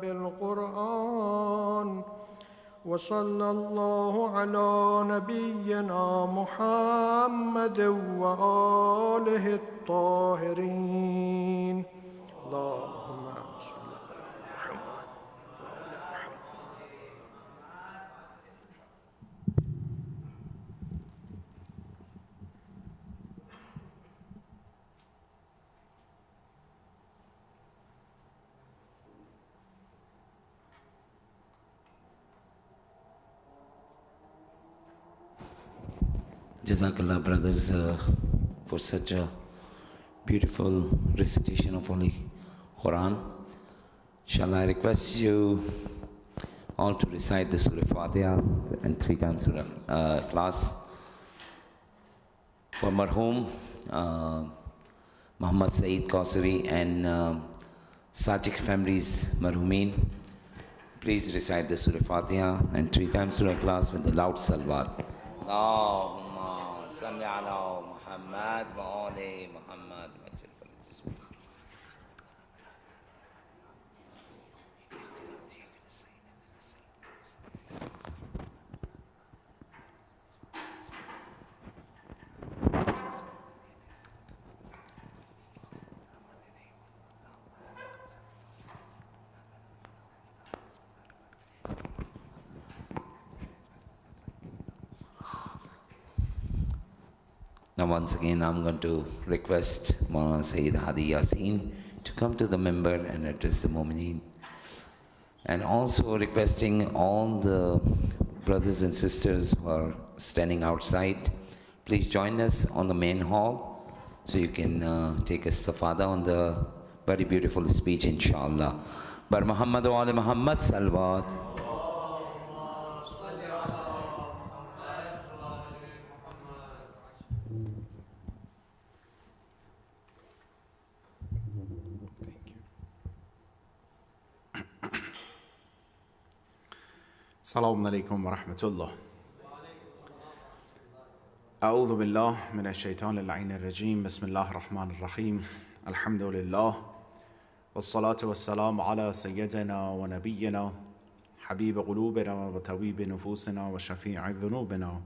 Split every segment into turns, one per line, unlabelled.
بالقرآن وصلى الله على نبينا محمد وآله الطاهرين اللهم صل على محمد وعلى محمد.
Jazakallah, brothers, for such a beautiful recitation of Holy Quran. Shall I request you all to recite the Surah Fatiha and 3 times Surah class for Marhum Muhammad Saeed Qasri and Sajik families Marhumin. Please recite the Surah Fatiha and 3 times Surah class with the loud salawat. Allahumma salli ala Muhammad wa ali Muhammad. Now once again I'm going to request Maulana Sayyid Hadi Yassin to come to the member and address the MOMIN. And also requesting all the brothers and sisters who are standing outside, please join us on the main hall so you can take a safada on the very beautiful speech, inshallah. Bar Muhammad wa ali Muhammad salawat.
السلام عليكم ورحمة الله. أعوذ بالله من الشيطان اللعين الرجيم. بسم الله الرحمن الرحيم. الحمد لله والصلاة والسلام على سيدنا ونبينا حبيب قلوبنا وطبيب نفوسنا وشفيع ذنوبنا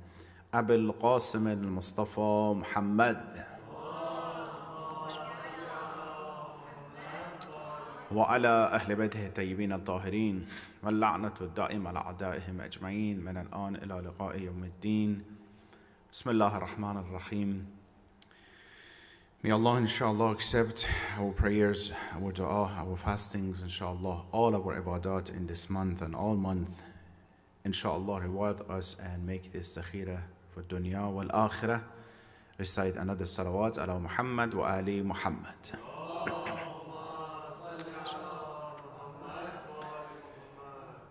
أبي القاسم المصطفى محمد وعلى أهل بيته الطيبين الطاهرين واللعنة الدائمة على أعدائهم أجمعين من الآن إلى لقاء يوم الدين. بسم الله الرحمن الرحيم. May Allah inshallah accept our prayers, our dua, our fastings, inshallah, all our ibadat in this month and all month. Inshallah reward us and make this zakhira for dunya wal akhirah. Recite another salawat ala Muhammad wa ali Muhammad.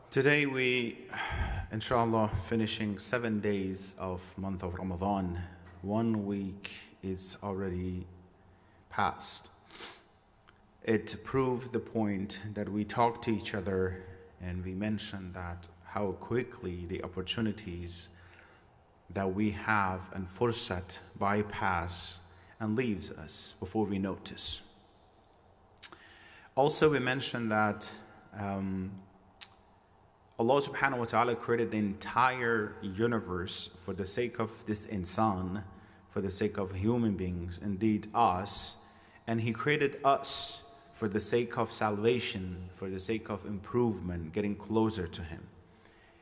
Today we, inshallah, finishing 7 days of month of Ramadan. 1 week is already past. It proved the point that we talked to each other and we mentioned that how quickly the opportunities that we have and fursat bypass and leaves us before we notice. Also we mentioned that Allah subhanahu wa ta'ala created the entire universe for the sake of this insan, for the sake of human beings, indeed us, and He created us for the sake of salvation, for the sake of improvement, getting closer to Him.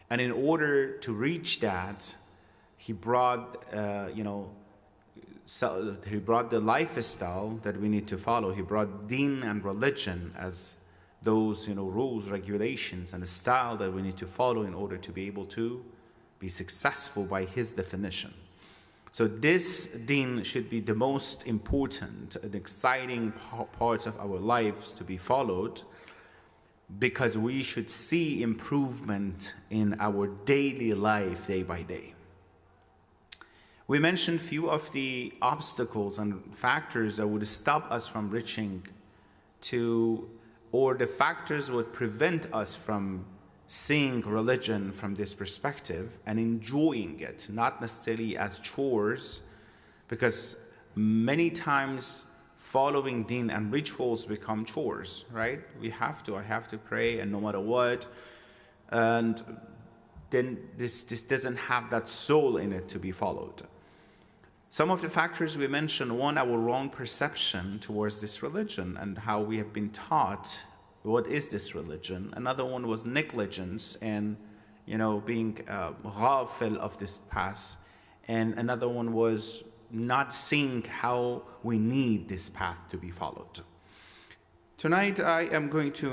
And in order to reach that, He brought, He brought the lifestyle that we need to follow. He brought deen and religion as those rules, regulations, and the style that we need to follow in order to be able to be successful by His definition. So this deen should be the most important and exciting parts of our lives to be followed, because we should see improvement in our daily life day by day. We mentioned few of the obstacles and factors that would stop us from reaching to, or the factors would prevent us from seeing religion from this perspective and enjoying it, not necessarily as chores, because many times following deen and rituals become chores, right? I have to pray, and no matter what. And then this doesn't have that soul in it to be followed. Some of the factors we mentioned: one, our wrong perception towards this religion and how we have been taught what is this religion. Another one was negligence and, being ghafil of this path. And another one was not seeing how we need this path to be followed. Tonight, I am going to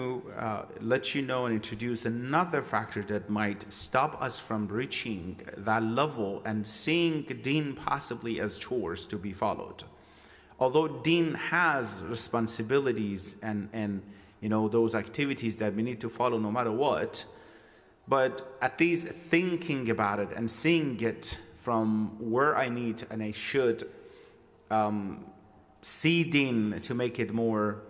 let you know and introduce another factor that might stop us from reaching that level and seeing deen possibly as chores to be followed. Although deen has responsibilities and those activities that we need to follow no matter what, but at least thinking about it and seeing it from where I need and I should see deen to make it more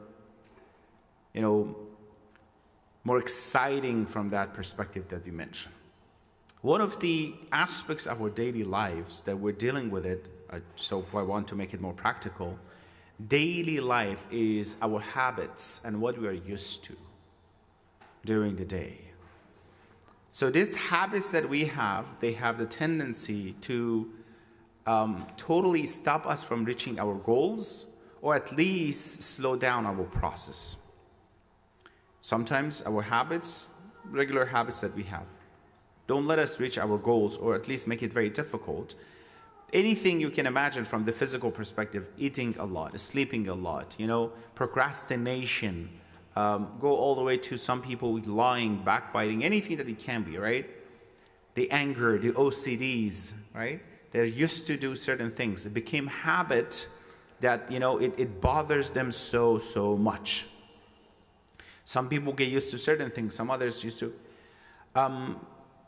exciting from that perspective that you mentioned. One of the aspects of our daily lives that we're dealing with it, so if I want to make it more practical, daily life is our habits and what we are used to during the day. So these habits that we have, they have the tendency to totally stop us from reaching our goals, or at least slow down our process. Sometimes our habits, regular habits that we have, don't let us reach our goals, or at least make it very difficult. Anything you can imagine from the physical perspective: eating a lot, sleeping a lot, procrastination, go all the way to some people lying, backbiting, anything that it can be, right? The anger, the OCDs, right? They're used to do certain things. It became habit that, it bothers them so much. Some people get used to certain things, some others used to.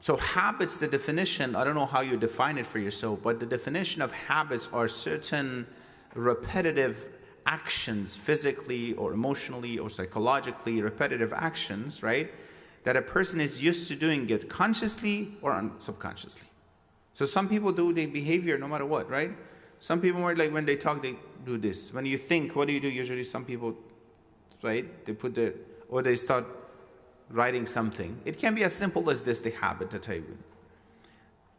So habits, the definition, I don't know how you define it for yourself, but the definition of habits are certain repetitive actions, physically or emotionally or psychologically, repetitive actions, right? That a person is used to doing it consciously or subconsciously. So some people do the behavior no matter what, right? Some people are like, when they talk, they do this. When you think, what do you do? Usually some people, right? Or they start writing something. It can be as simple as this, the habit that I would.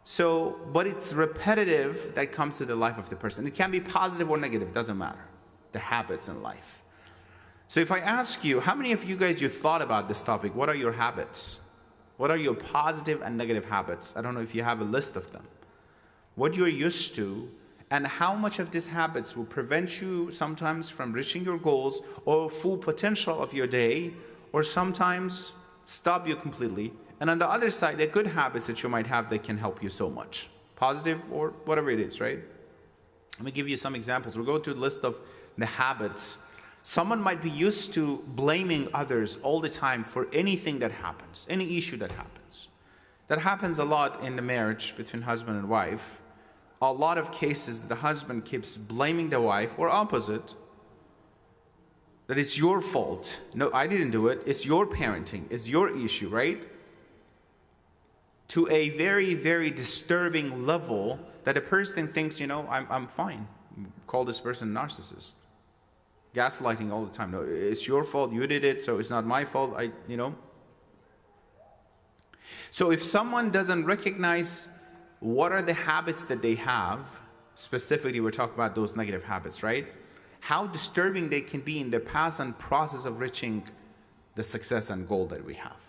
So, but it's repetitive that comes to the life of the person. It can be positive or negative, doesn't matter. The habits in life. So if I ask you, how many of you guys, you thought about this topic? What are your habits? What are your positive and negative habits? I don't know if you have a list of them. What you're used to, and how much of these habits will prevent you sometimes from reaching your goals or full potential of your day, or sometimes stop you completely. And on the other side, the good habits that you might have that can help you so much, positive or whatever it is, right? Let me give you some examples. We'll go to the list of the habits. Someone might be used to blaming others all the time for anything that happens, any issue that happens. That happens a lot in the marriage between husband and wife. A lot of cases, the husband keeps blaming the wife, or opposite, that it's your fault. No, I didn't do it. It's your parenting. It's your issue, right? To a very, very disturbing level that a person thinks, I'm fine. Call this person narcissist. Gaslighting all the time. No, it's your fault. You did it, so it's not my fault. So if someone doesn't recognize what are the habits that they have, specifically we're talking about those negative habits, right? How disturbing they can be in the path and process of reaching the success and goal that we have.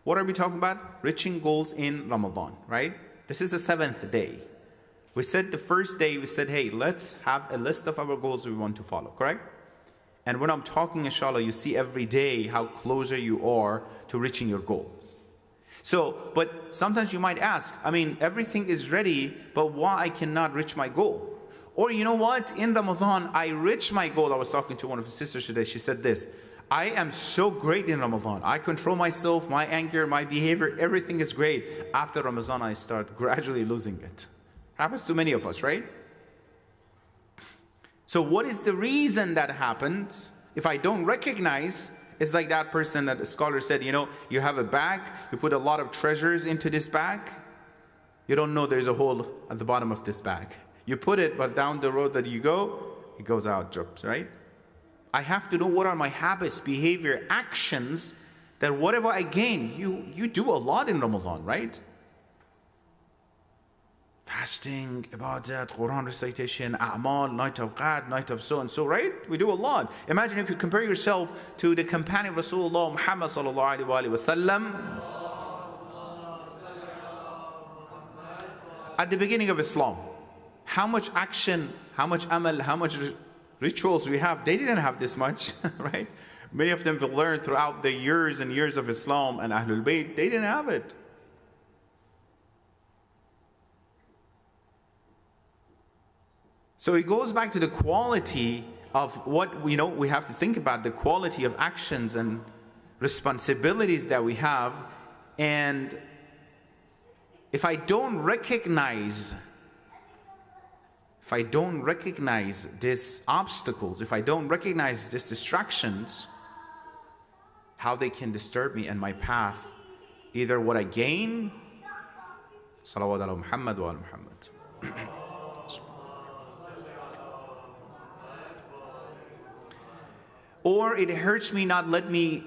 What are we talking about? Reaching goals in Ramadan, right? This is the 7th day. We said the first day, we said, hey, let's have a list of our goals we want to follow, correct? And when I'm talking, inshallah, you see every day how closer you are to reaching your goals. So, but sometimes you might ask, everything is ready, but why I cannot reach my goal? Or you know what? In Ramadan, I reached my goal. I was talking to one of the sisters today. She said this: I am so great in Ramadan. I control myself, my anger, my behavior, everything is great. After Ramadan, I start gradually losing it. Happens to many of us, right? So what is the reason that happens? If I don't recognize, it's like that person that the scholar said, you have a bag, you put a lot of treasures into this bag, you don't know there's a hole at the bottom of this bag. You put it, but down the road that you go, it goes out, drops, right? I have to know what are my habits, behavior, actions, that whatever I gain, you do a lot in Ramadan, right? Fasting, ibadat, Quran recitation, a'mal, night of Qad, night of so and so, right? We do a lot. Imagine if you compare yourself to the companion of Rasulullah Muhammad sallallahu alaihi wasallam at the beginning of Islam. How much action, how much amal, how much rituals we have. They didn't have this much, right? Many of them we learned throughout the years and years of Islam and Ahlul Bayt. They didn't have it. So it goes back to the quality of what we know. We have to think about the quality of actions and responsibilities that we have. And if I don't recognize these obstacles, if I don't recognize these distractions, how they can disturb me and my path, either what I gain, salawat ala Muhammad wa ala Muhammad, or it hurts me, not let me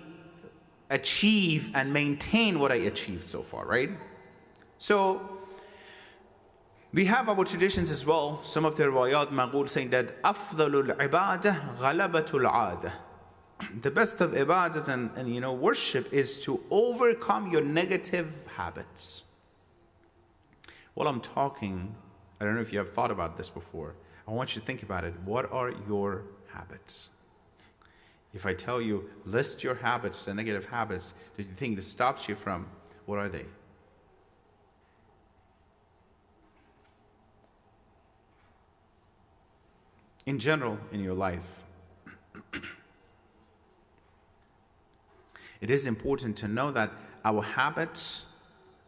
achieve and maintain what I achieved so far, right? So we have our traditions as well. Some of the riwayat maqul saying that أفضل العبادة غلبة العادة. The best of ibadat and worship is to overcome your negative habits. While I'm talking, I don't know if you have thought about this before. I want you to think about it. What are your habits? If I tell you, list your habits, the negative habits that you think that stops you from, what are they? In general, in your life, it is important to know that our habits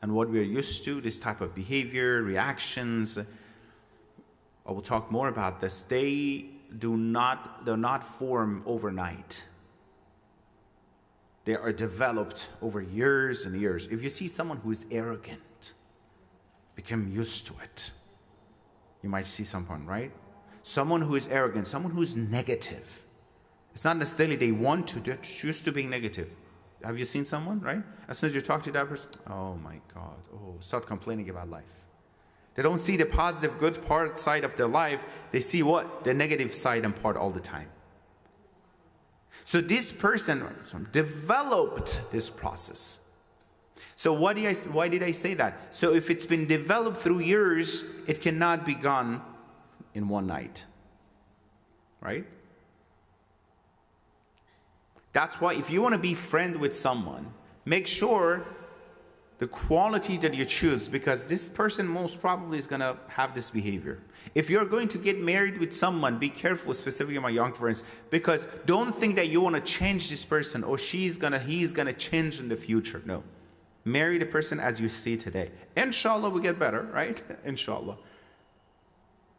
and what we are used to, this type of behavior, reactions, I will talk more about this, they're not formed overnight. They are developed over years and years. If you see someone who is arrogant, become used to it. You might see someone, right? Someone who is arrogant, someone who is negative. It's not necessarily they want to, they're used to being negative. Have you seen someone, right? As soon as you talk to that person, oh my God, start complaining about life. They don't see the positive, good part side of their life. They see what? The negative side and part all the time. So this person developed this process. So why did I say that? So if it's been developed through years, it cannot be gone in one night. Right? That's why if you want to be friend with someone, make sure the quality that you choose, because this person most probably is going to have this behavior. If you're going to get married with someone, be careful, specifically my young friends, because don't think that you want to change this person or he's going to change in the future. No. Marry the person as you see today. Inshallah, we get better, right? Inshallah.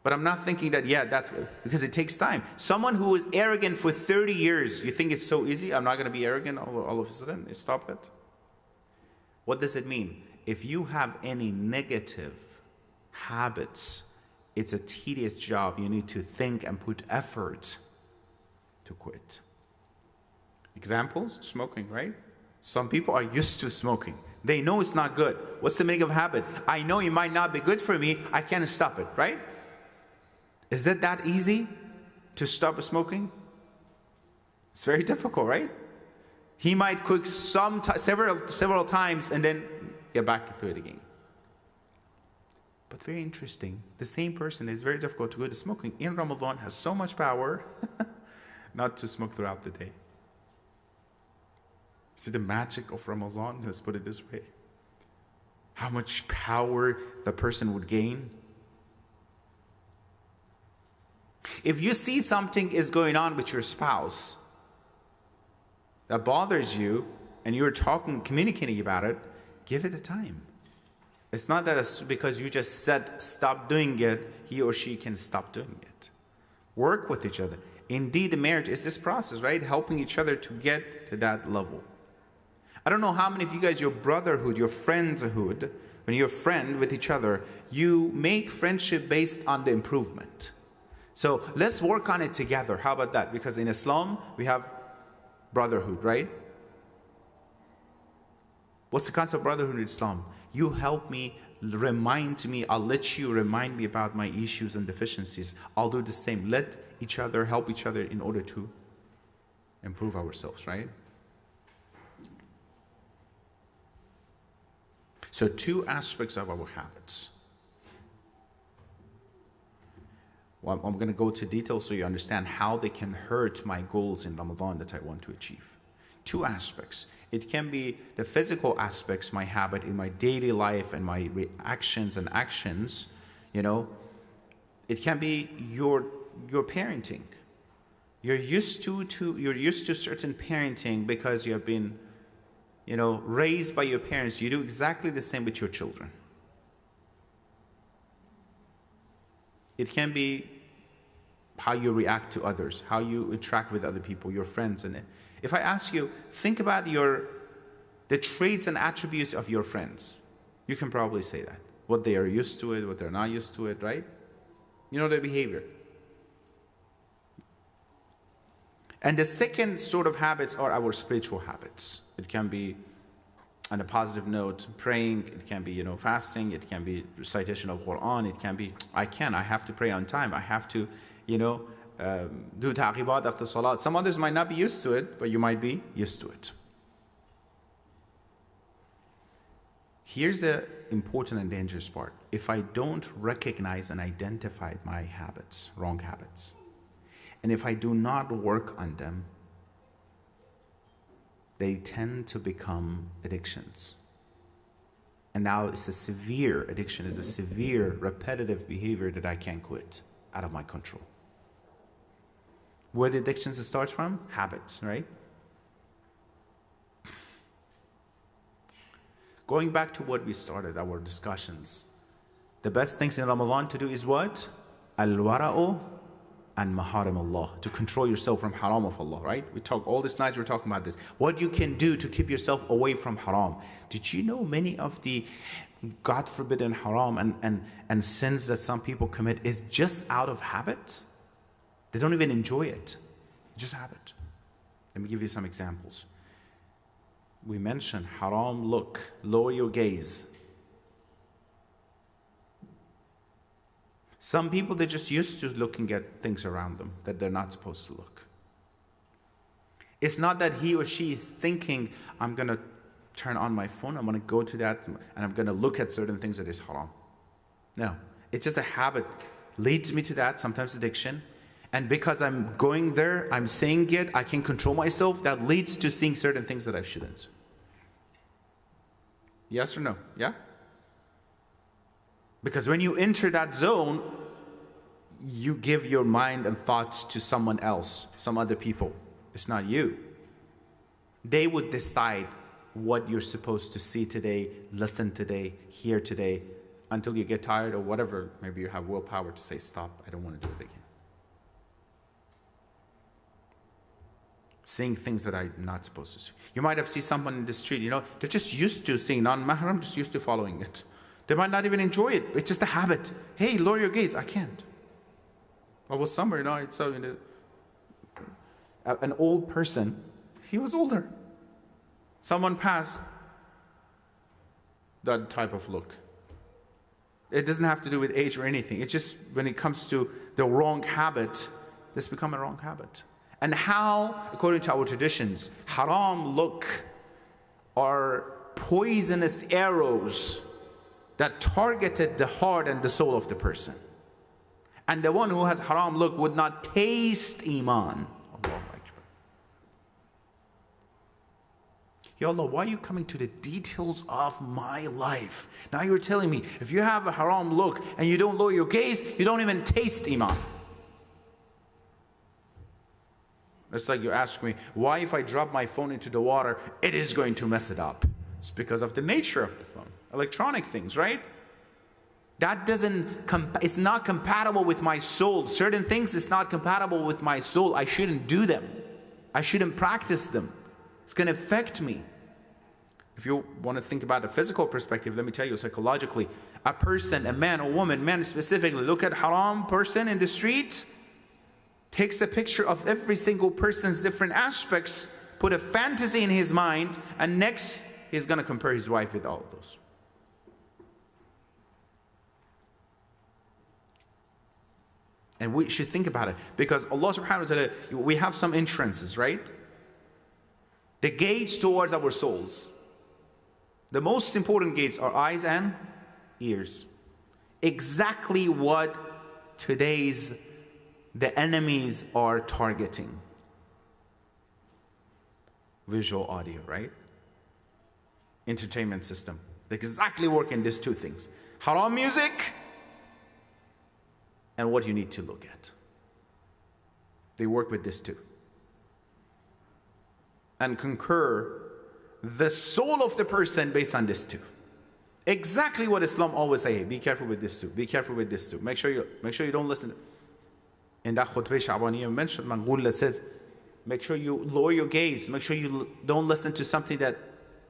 But I'm not thinking that, that's good, because it takes time. Someone who is arrogant for 30 years, you think it's so easy? I'm not going to be arrogant all of a sudden? Stop it. What does it mean? If you have any negative habits, it's a tedious job. You need to think and put effort to quit. Examples? Smoking, right? Some people are used to smoking. They know it's not good. What's the meaning of habit? I know it might not be good for me. I can't stop it, right? Is that easy to stop smoking? It's very difficult, right? He might cook several times and then get back to it again. But very interesting, the same person is very difficult to go to smoking in Ramadan, has so much power not to smoke throughout the day. See the magic of Ramadan? Let's put it this way. How much power the person would gain. If you see something is going on with your spouse that bothers you and you're communicating about it, give it a time. It's not that it's because you just said stop doing it, he or she can stop doing it. Work with each other. Indeed, the marriage is this process, right? Helping each other to get to that level. I don't know how many of you guys, your brotherhood, your friendhood, when you're a friend with each other, you make friendship based on the improvement. So let's work on it together. How about that? Because in Islam, we have brotherhood, right? What's the concept of brotherhood in Islam? You help me, remind me, I'll let you remind me about my issues and deficiencies. I'll do the same. Let each other help each other in order to improve ourselves, right? So two aspects of our habits. Well, I'm going to go to details so you understand how they can hurt my goals in Ramadan that I want to achieve. Two aspects. It can be the physical aspects, my habit in my daily life and my reactions and actions, you know. It can be your parenting. You're used to certain parenting because you have been, you know, raised by your parents. You do exactly the same with your children. It can be how you react to others, how you interact with other people, your friends. And if I ask you, think about the traits and attributes of your friends. You can probably say that. What they are used to it, what they're not used to it, right? You know their behavior. And the second sort of habits are our spiritual habits. It can be, on a positive note, praying. It can be, you know, fasting. It can be recitation of Quran. It can be, I have to pray on time. I have to, you know, do taqibat after salat. Some others might not be used to it, but you might be used to it. Here's the important and dangerous part. If I don't recognize and identify my habits, wrong habits, and if I do not work on them, they tend to become addictions. And now it's a severe addiction, it's a severe repetitive behavior that I can't quit, out of my control. Where the addictions start from? Habits, right? Going back to what we started, our discussions, the best things in Ramadan to do is what? Al-wara'u and maharim Allah, to control yourself from haram of Allah, right? We talk all this night, we're talking about this. What you can do to keep yourself away from haram. Did you know many of the God forbidden haram and sins that some people commit is just out of habit? They don't even enjoy it. Just habit. Let me give you some examples. We mentioned haram look, lower your gaze. Some people, they're just used to looking at things around them that they're not supposed to look. It's not that he or she is thinking, I'm going to turn on my phone, I'm going to go to that, and I'm going to look at certain things that is haram. No, it's just a habit. Leads me to that, sometimes addiction. And because I'm going there, I'm saying it, I can control myself, that leads to seeing certain things that I shouldn't. Yes or no? Yeah? Because when you enter that zone, you give your mind and thoughts to someone else, some other people. It's not you. They would decide what you're supposed to see today, listen today, hear today, until you get tired or whatever. Maybe you have willpower to say, stop, I don't want to do it again. Seeing things that I'm not supposed to see. You might have seen someone in the street, you know, they're just used to seeing non-mahram, just used to following it. They might not even enjoy it. It's just a habit. Hey, lower your gaze. I can't. I was somewhere, you know, it's an old person. He was older. Someone passed. That type of look. It doesn't have to do with age or anything. It's just when it comes to the wrong habit, this become a wrong habit. And how, according to our traditions, haram look are poisonous arrows that targeted the heart and the soul of the person. And the one who has haram look would not taste iman. Allahu Akbar. Ya Allah, why are you coming to the details of my life? Now you're telling me, if you have a haram look and you don't lower your gaze, you don't even taste iman. It's like you ask me, why if I drop my phone into the water, it is going to mess it up? It's because of the nature of the phone. Electronic things, right? That it's not compatible with my soul. Certain things is not compatible with my soul. I shouldn't do them. I shouldn't practice them. It's going to affect me. If you want to think about the physical perspective, let me tell you psychologically, a person, a man or woman, men specifically, look at haram person in the street, takes a picture of every single person's different aspects, put a fantasy in his mind, and next he's going to compare his wife with all of those. And we should think about it, because Allah subhanahu wa ta'ala, we have some entrances, right? The gates towards our souls. The most important gates are eyes and ears. Exactly what the enemies are targeting. Visual, audio, right? Entertainment system. They exactly work in these two things. Haram music and what you need to look at. They work with this too. And concur the soul of the person based on this too. Exactly what Islam always say. Hey, be careful with this too. Be careful with this too. Make sure you don't listen. In that khutbah Sha'baniyah mentioned, Maulana says, make sure you lower your gaze. Make sure you don't listen to something that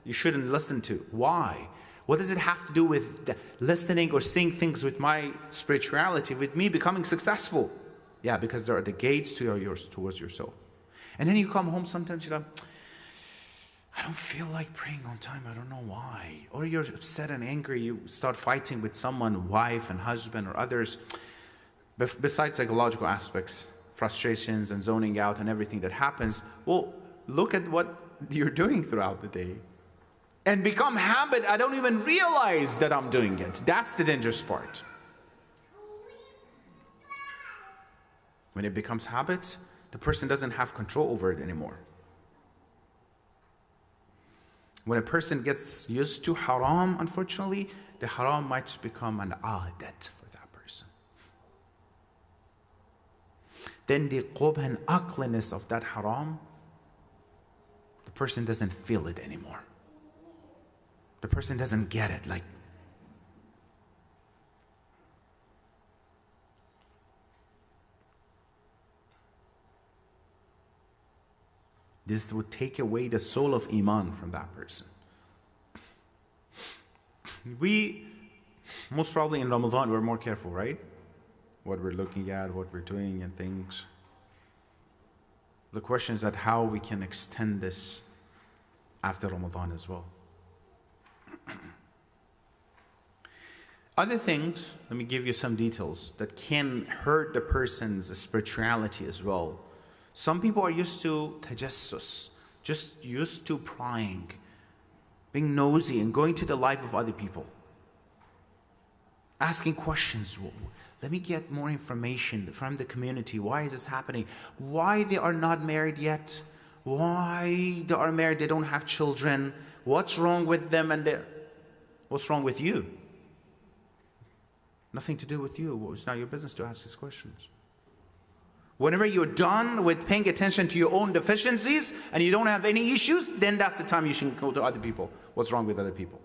you shouldn't listen to. Why? What does it have to do with listening or seeing things with my spirituality, with me becoming successful? Yeah, because there are the gates towards your soul. And then you come home sometimes, you're like, I don't feel like praying on time. I don't know why. Or you're upset and angry. You start fighting with someone, wife and husband or others. Besides psychological aspects, frustrations and zoning out and everything that happens, well, look at what you're doing throughout the day. And become habit, I don't even realize that I'm doing it. That's the dangerous part. When it becomes habit, the person doesn't have control over it anymore. When a person gets used to haram, unfortunately, the haram might become an adat for that person. Then the qubh and aqliness of that haram, the person doesn't feel it anymore. The person doesn't get it. Like, this would take away the soul of Iman from that person. We, most probably in Ramadan, we're more careful, right? What we're looking at, what we're doing and things. The question is that how we can extend this after Ramadan as well. Other things, let me give you some details that can hurt the person's spirituality as well. Some people are used to tajassus, just used to prying, being nosy and going to the life of other people. Asking questions. Let me get more information from the community. Why is this happening? Why they are not married yet? Why they are married, they don't have children? What's wrong with them and what's wrong with you? Nothing to do with you. It's not your business to ask these questions. Whenever you're done with paying attention to your own deficiencies and you don't have any issues, then that's the time you should go to other people. What's wrong with other people?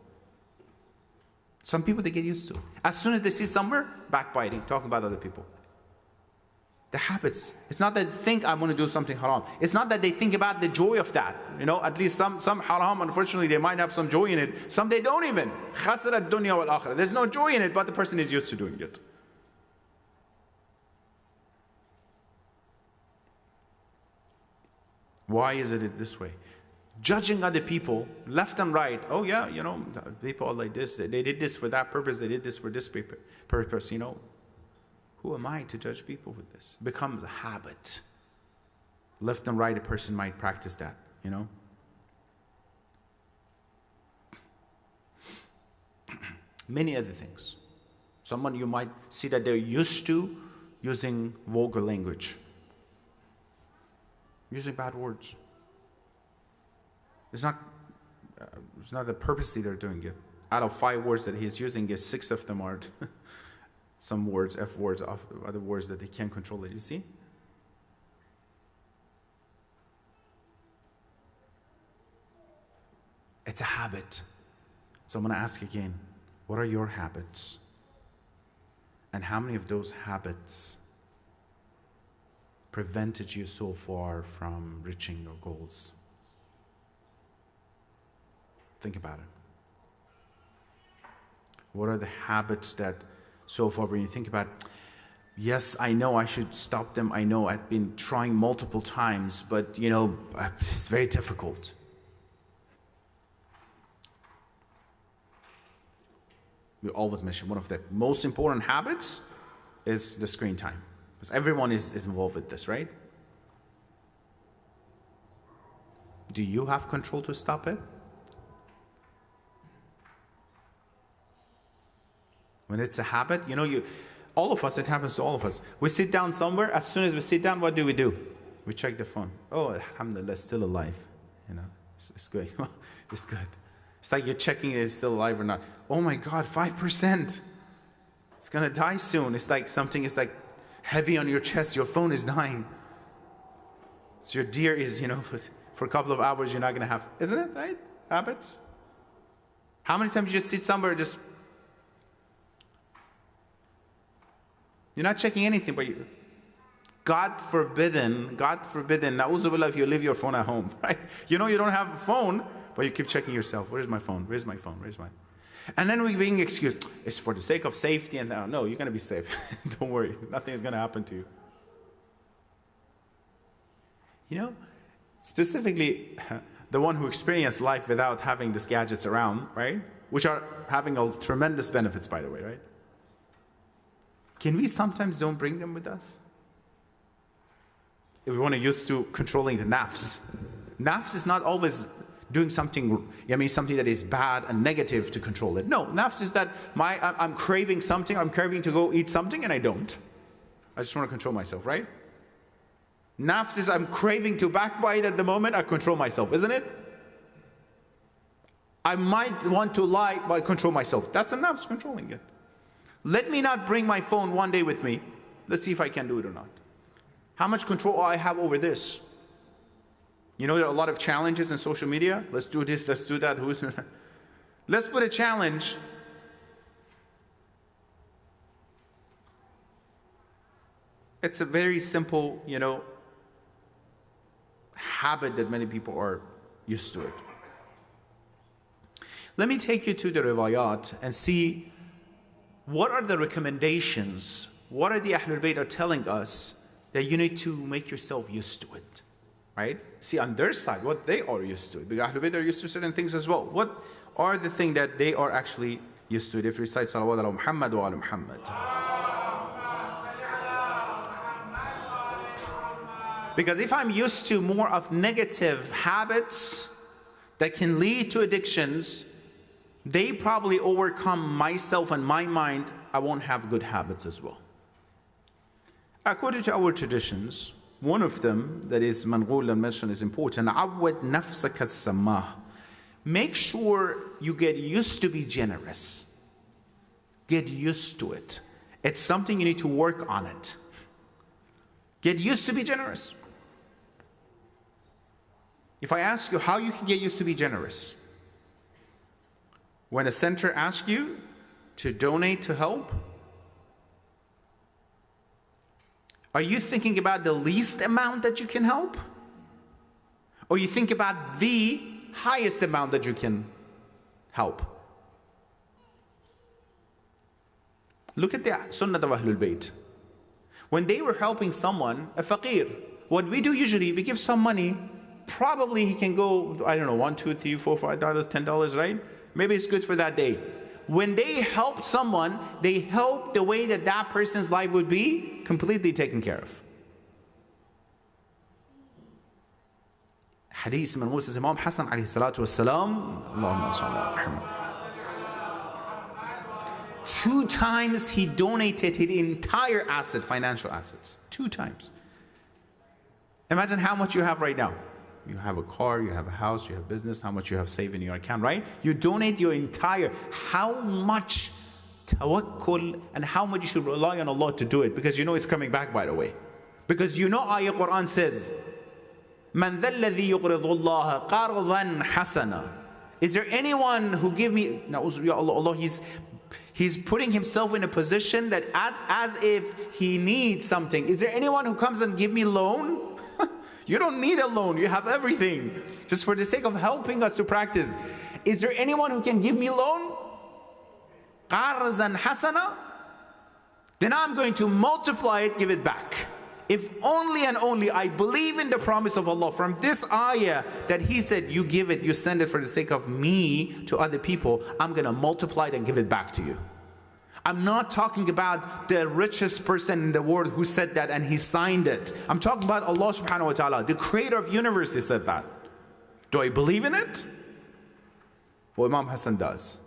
Some people, they get used to it. As soon as they see somewhere, backbiting, talking about other people. The habits. It's not that they think I'm going to do something haram. It's not that they think about the joy of that. You know, at least some haram, unfortunately, they might have some joy in it. Some they don't even. Khasirat dunya wal akhirah. There's no joy in it, but the person is used to doing it. Why is it this way? Judging other people, left and right. Oh yeah, you know, people are like this. They did this for that purpose. They did this for this purpose, you know. Who am I to judge people with this? It becomes a habit. Left and right, a person might practice that, you know. Many other things. Someone you might see that they're used to using vulgar language. Using bad words. It's not the purposely they're doing it. Out of 5 words that he's using, 6 of them are some words, F words, other words that they can't control it. You see? It's a habit. So I'm going to ask again, what are your habits? And how many of those habits prevented you so far from reaching your goals? Think about it. What are the habits that so far, when you think about it, Yes, I know I should stop them. I know I've been trying multiple times, but you know, it's very difficult. We always mention one of the most important habits is the screen time. Because everyone is involved with this, right? Do you have control to stop it? When it's a habit, you know, all of us, it happens to all of us. We sit down somewhere, as soon as we sit down, what do? We check the phone. Oh, alhamdulillah, still alive. You know, it's good. It's good. It's like you're checking it's still alive or not. Oh my God, 5%. It's gonna die soon. It's like something is like heavy on your chest, your phone is dying. So your deer is, you know, for a couple of hours you're not gonna have, isn't it, right? Habits. How many times you just sit somewhere, you're not checking anything, but God forbidden, na'udzu billah, if you leave your phone at home, right? You know you don't have a phone, but you keep checking yourself. Where's my phone? Where's my phone? Where's my... And then we're being excused. It's for the sake of safety. And no, you're going to be safe. Don't worry. Nothing is going to happen to you. You know, specifically, the one who experienced life without having these gadgets around, right? Which are having a tremendous benefits, by the way, right? Can we sometimes don't bring them with us? If we want to use to controlling the nafs. Nafs is not always doing something, something that is bad and negative to control it. No, nafs is that I'm craving something, I'm craving to go eat something and I don't. I just want to control myself, right? Nafs is I'm craving to backbite at the moment, I control myself, isn't it? I might want to lie, but I control myself. That's a nafs controlling it. Let me not bring my phone one day with me. Let's see if I can do it or not. How much control I have over this? You know, there are a lot of challenges in social media. Let's do this, let's do that. Let's put a challenge. It's a very simple, habit that many people are used to it. Let me take you to the riwayat and see what are the recommendations, what are the Ahlul Bayt are telling us that you need to make yourself used to it, right? See on their side what they are used to it. Because Ahlul Bayt are used to certain things as well. What are the things that they are actually used to it? If you recite Salawat ala Muhammad wa ala Muhammad. Because if I'm used to more of negative habits that can lead to addictions, they probably overcome myself and my mind. I won't have good habits as well. According to our traditions, one of them that is manqul and mentioned is important. عَوَّدْ نَفْسَكَ السَّمَّاهِ. Make sure you get used to be generous. Get used to it. It's something you need to work on it. Get used to be generous. If I ask you how you can get used to be generous, when a center asks you to donate to help, are you thinking about the least amount that you can help? Or you think about the highest amount that you can help? Look at the sunnah of Ahlul Bayt. When they were helping someone, a faqir, what we do usually, we give some money, probably he can go, I don't know, $1, $2, $3, $4, $5, $10, right? Maybe it's good for that day. When they helped someone, they helped the way that that person's life would be completely taken care of. Hadith من Moses Imam Hassan alayhi salatu wassalam, Allahumma salli ala Muhammad. 2 times he donated his entire asset, financial assets. 2 times. Imagine how much you have right now. You have a car, you have a house, you have business, how much you have saved in your account, right? You donate your entire, how much tawakkul and how much you should rely on Allah to do it, because you know it's coming back, by the way. Because you know Ayah Quran says, Man dhal ladhi yuqridu Allah qardan hasana. Is there anyone who give me, Allah, he's putting himself in a position that as if he needs something. Is there anyone who comes and give me loan? You don't need a loan, you have everything. Just for the sake of helping us to practice. Is there anyone who can give me loan? Qarzan hasana? then I'm going to multiply it, give it back. If only and only I believe in the promise of Allah from this ayah that He said, you give it, you send it for the sake of me to other people, I'm going to multiply it and give it back to you. I'm not talking about the richest person in the world who said that and he signed it. I'm talking about Allah subhanahu wa ta'ala, the creator of the universe. He said that. Do I believe in it? Well, Imam Hassan does.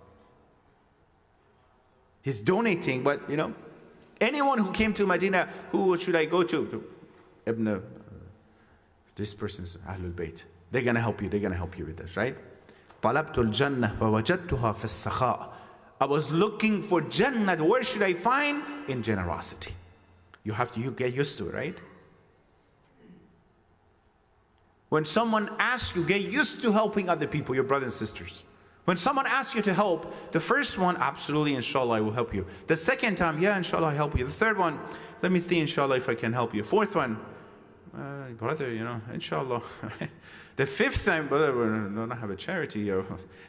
He's donating, but you know, anyone who came to Medina, who should I go to? Ibn, this person's Ahlul Bayt. They're going to help you. They're going to help you with this, right? طلبت الجنة فوجدتها في السخاء. I was looking for Jannah. Where should I find? In generosity. You get used to it, right? When someone asks you, get used to helping other people, your brothers and sisters. When someone asks you to help, the first one, absolutely, inshallah, I will help you. The second time, yeah, inshallah, I'll help you. The third one, let me see, inshallah, if I can help you. Fourth one, brother, you know, inshallah. The fifth time, brother, we don't have a charity.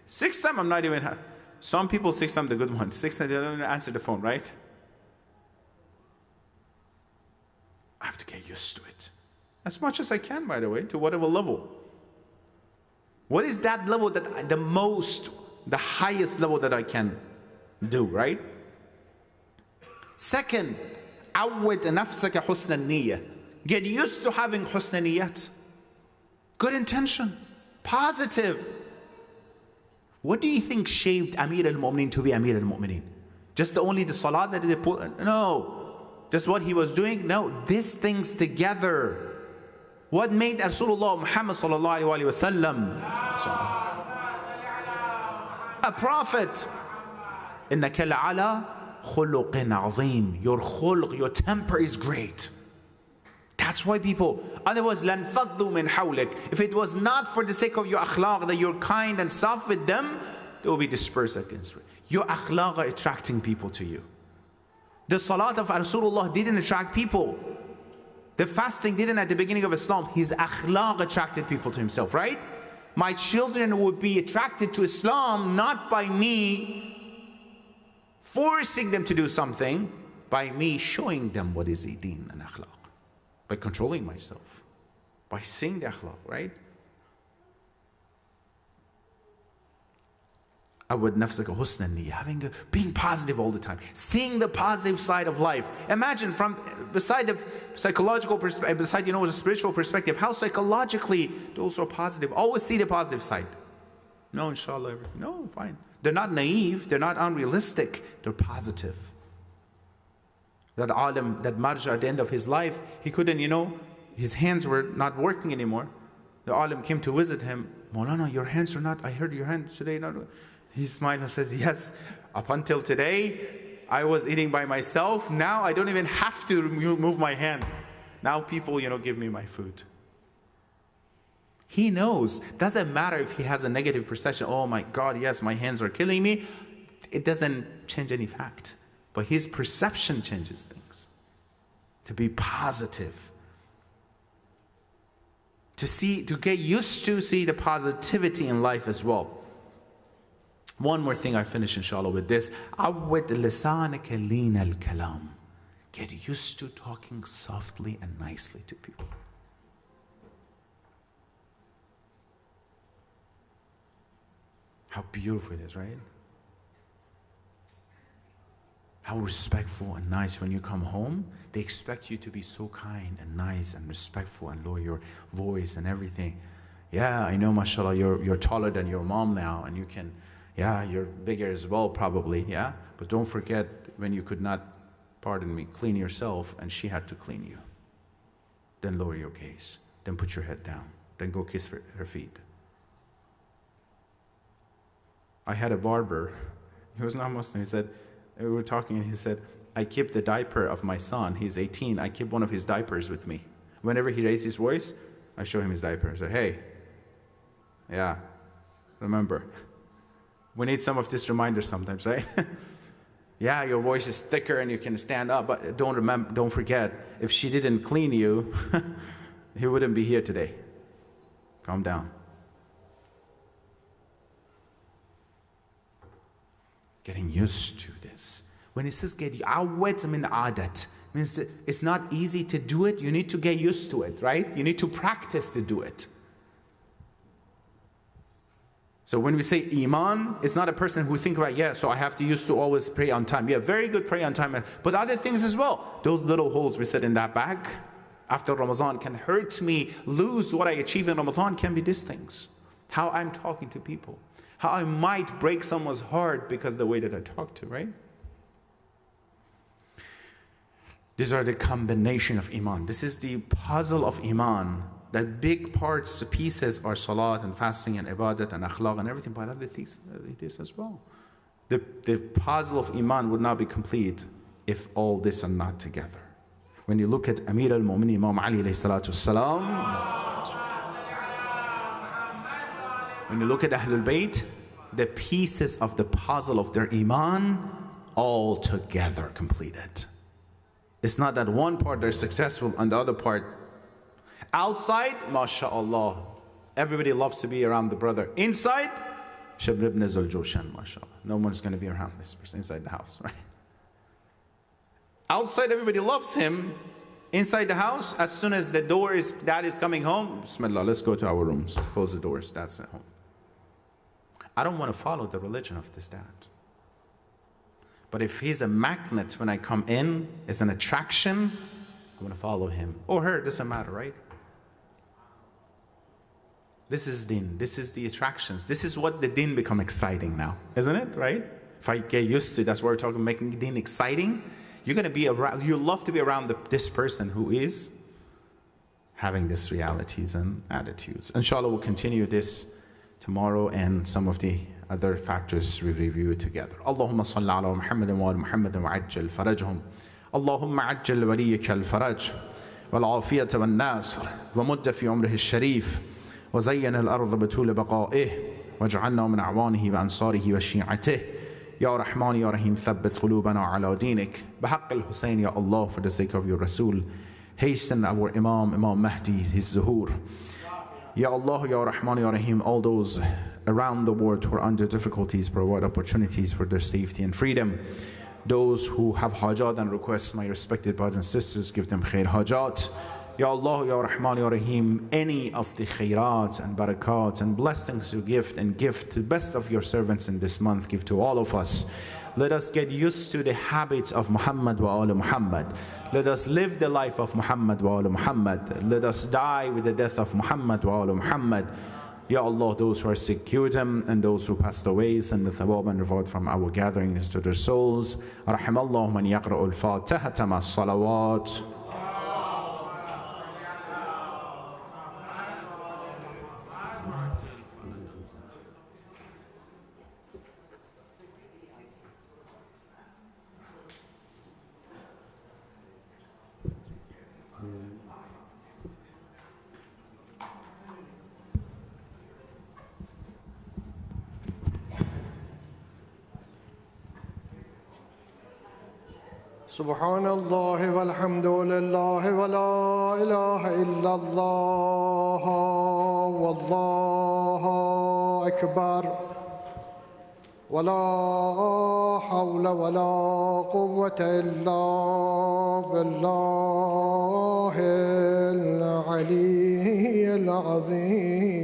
Sixth time, I'm not even... Some people, sixth time, the good ones. Sixth time, they don't even answer the phone, right? I have to get used to it. As much as I can, by the way, to whatever level. What is that level that the highest level that I can do, right? Second, عود نفسك حسن النية. Get used to having حسن نيات. Good intention, positive. What do you think shaped Amir al-Mu'minin to be Amir al-Mu'minin? Just only the salat that they put? No. Just what he was doing? No. These things together. What made Rasulullah Muhammad sallallahu alaihi wasallam a prophet? إِنَّكَ لَعَلَى خُلُقٍ عَظِيمٍ. Your khulq, your temper is great. That's why people, otherwise, لَنْفَضُّوا مِنْ حَوْلِكَ. If it was not for the sake of your akhlaq, that you're kind and soft with them, they will be dispersed against you. Your akhlaq are attracting people to you. The salat of Rasulullah didn't attract people. The fasting didn't at the beginning of Islam. His akhlaq attracted people to himself, right? My children would be attracted to Islam not by me forcing them to do something, by me showing them what is deen and akhlaq. By controlling myself, by seeing the akhlaq, right? Awad nafsaka husna niyya, being positive all the time, seeing the positive side of life. Imagine from beside the psychological perspective, beside the spiritual perspective, how psychologically those are positive. Always see the positive side. No, inshallah, everything. No, fine. They're not naive. They're not unrealistic. They're positive. That alim, that marja at the end of his life, he couldn't, his hands were not working anymore. The alim came to visit him. Maulana, your hands are not, I heard your hands today. Not. He smiled and says, yes, up until today, I was eating by myself. Now I don't even have to move my hands. Now people, give me my food. He knows. Doesn't matter if he has a negative perception. Oh my God, yes, my hands are killing me. It doesn't change any fact. But his perception changes things. To be positive. To get used to see the positivity in life as well. One more thing, I finish inshallah with this. عَوِّدْ لِسَانَكَ لِينَ الْكَلَامِ. Get used to talking softly and nicely to people. How beautiful it is, right? How respectful and nice when you come home. They expect you to be so kind and nice and respectful and lower your voice and everything. Yeah, I know, mashallah, you're taller than your mom now and you can, yeah, you're bigger as well probably, yeah? But don't forget when you could not, pardon me, clean yourself and she had to clean you. Then lower your gaze. Then put your head down. Then go kiss her feet. I had a barber. He was not Muslim. He said, we were talking and he said, I keep the diaper of my son. He's 18. I keep one of his diapers with me. Whenever he raises his voice, I show him his diaper. I say, hey, yeah, remember. We need some of this reminder sometimes, right? Yeah, your voice is thicker and you can stand up, but don't forget, if she didn't clean you, he wouldn't be here today. Calm down. Getting used to this. When it says get awed min adat, means it's not easy to do it. You need to get used to it, right? You need to practice to do it. So when we say iman, it's not a person who think about, yeah, so I have to used to always pray on time. Yeah, very good, pray on time. But other things as well. Those little holes we said in that bag after Ramadan can hurt me, lose what I achieve in Ramadan, can be these things. How I'm talking to people. How I might break someone's heart because the way that I talk to, right? These are the combination of iman. This is the puzzle of iman. That big parts, the pieces are salat and fasting and ibadat and akhlaq and everything, but other things it is as well. The puzzle of iman would not be complete if all this are not together. When you look at Amir al-Mu'minin Imam Ali alayhi salatu wasalam, when you look at Ahlul Bayt, the pieces of the puzzle of their iman all together completed. It's not that one part they're successful and the other part outside, mashallah, everybody loves to be around the brother. Inside, Shabr ibn Zuljoshan, mashallah. No one's going to be around this person inside the house, right? Outside, everybody loves him. Inside the house, as soon as the door is, dad is coming home, Bismillah, let's go to our rooms. Close the doors, dad's at home. I don't want to follow the religion of this dad. But if he's a magnet when I come in, is an attraction, I want to follow him. Or her, doesn't matter, right? This is din. This is the attractions. This is what the din become exciting now, isn't it? Right? If I get used to it, that's what we're talking, making din exciting. You're going to be around. You love to be around this person who is having these realities and attitudes. Inshallah, we'll continue this tomorrow and some of the other factors we review together. Allahumma salli ala Muhammadin wa ala Muhammadin wa ajjal farajhum. Allahumma ajjal waliyaka al-faraj wal-afiyata wal-nasr wa mudda fi umrihi al-sharif. وزين الأرض بطول بقائه واجعلنا من أعوانه وأنصاره وشيعته يا رحمن يا رحيم ثبت قلوبنا على دينك بحق الحسين يا Allah, for the sake of your Rasul, hasten our Imam Mahdi, his zuhur. Ya Allah, Ya Rahman, Ya Rahim, all those around the world who are under difficulties, provide opportunities for their safety and freedom. Those who have hajat and requests, my respected brothers and sisters, give them khair hajat. Ya Allah, Ya Rahman, Ya Rahim, any of the khairat and barakat and blessings you give and gift to the best of your servants in this month, give to all of us. Let us get used to the habits of Muhammad wa ala Muhammad. Let us live the life of Muhammad wa ala Muhammad. Let us die with the death of Muhammad wa ala Muhammad. Ya Allah, those who are sick, cure them, and those who passed away, send the thawab and reward from our gatherings to their souls. Rahimallahu man yaqra'u al-fatihata ma salawat.
سبحان الله والحمد لله ولا إله إلا الله والله أكبر ولا حول ولا قوة إلا بالله العلي العظيم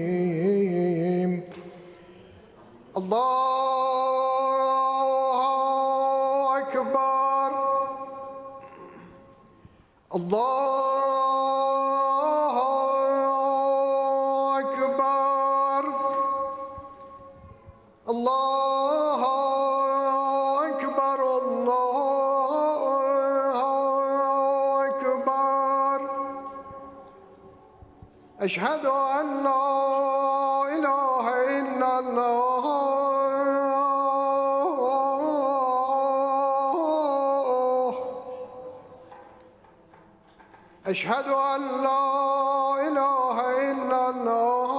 الله الله أكبر الله أكبر الله أكبر أشهد أن لا إله إلا الله أشهد أن لا إله إلا الله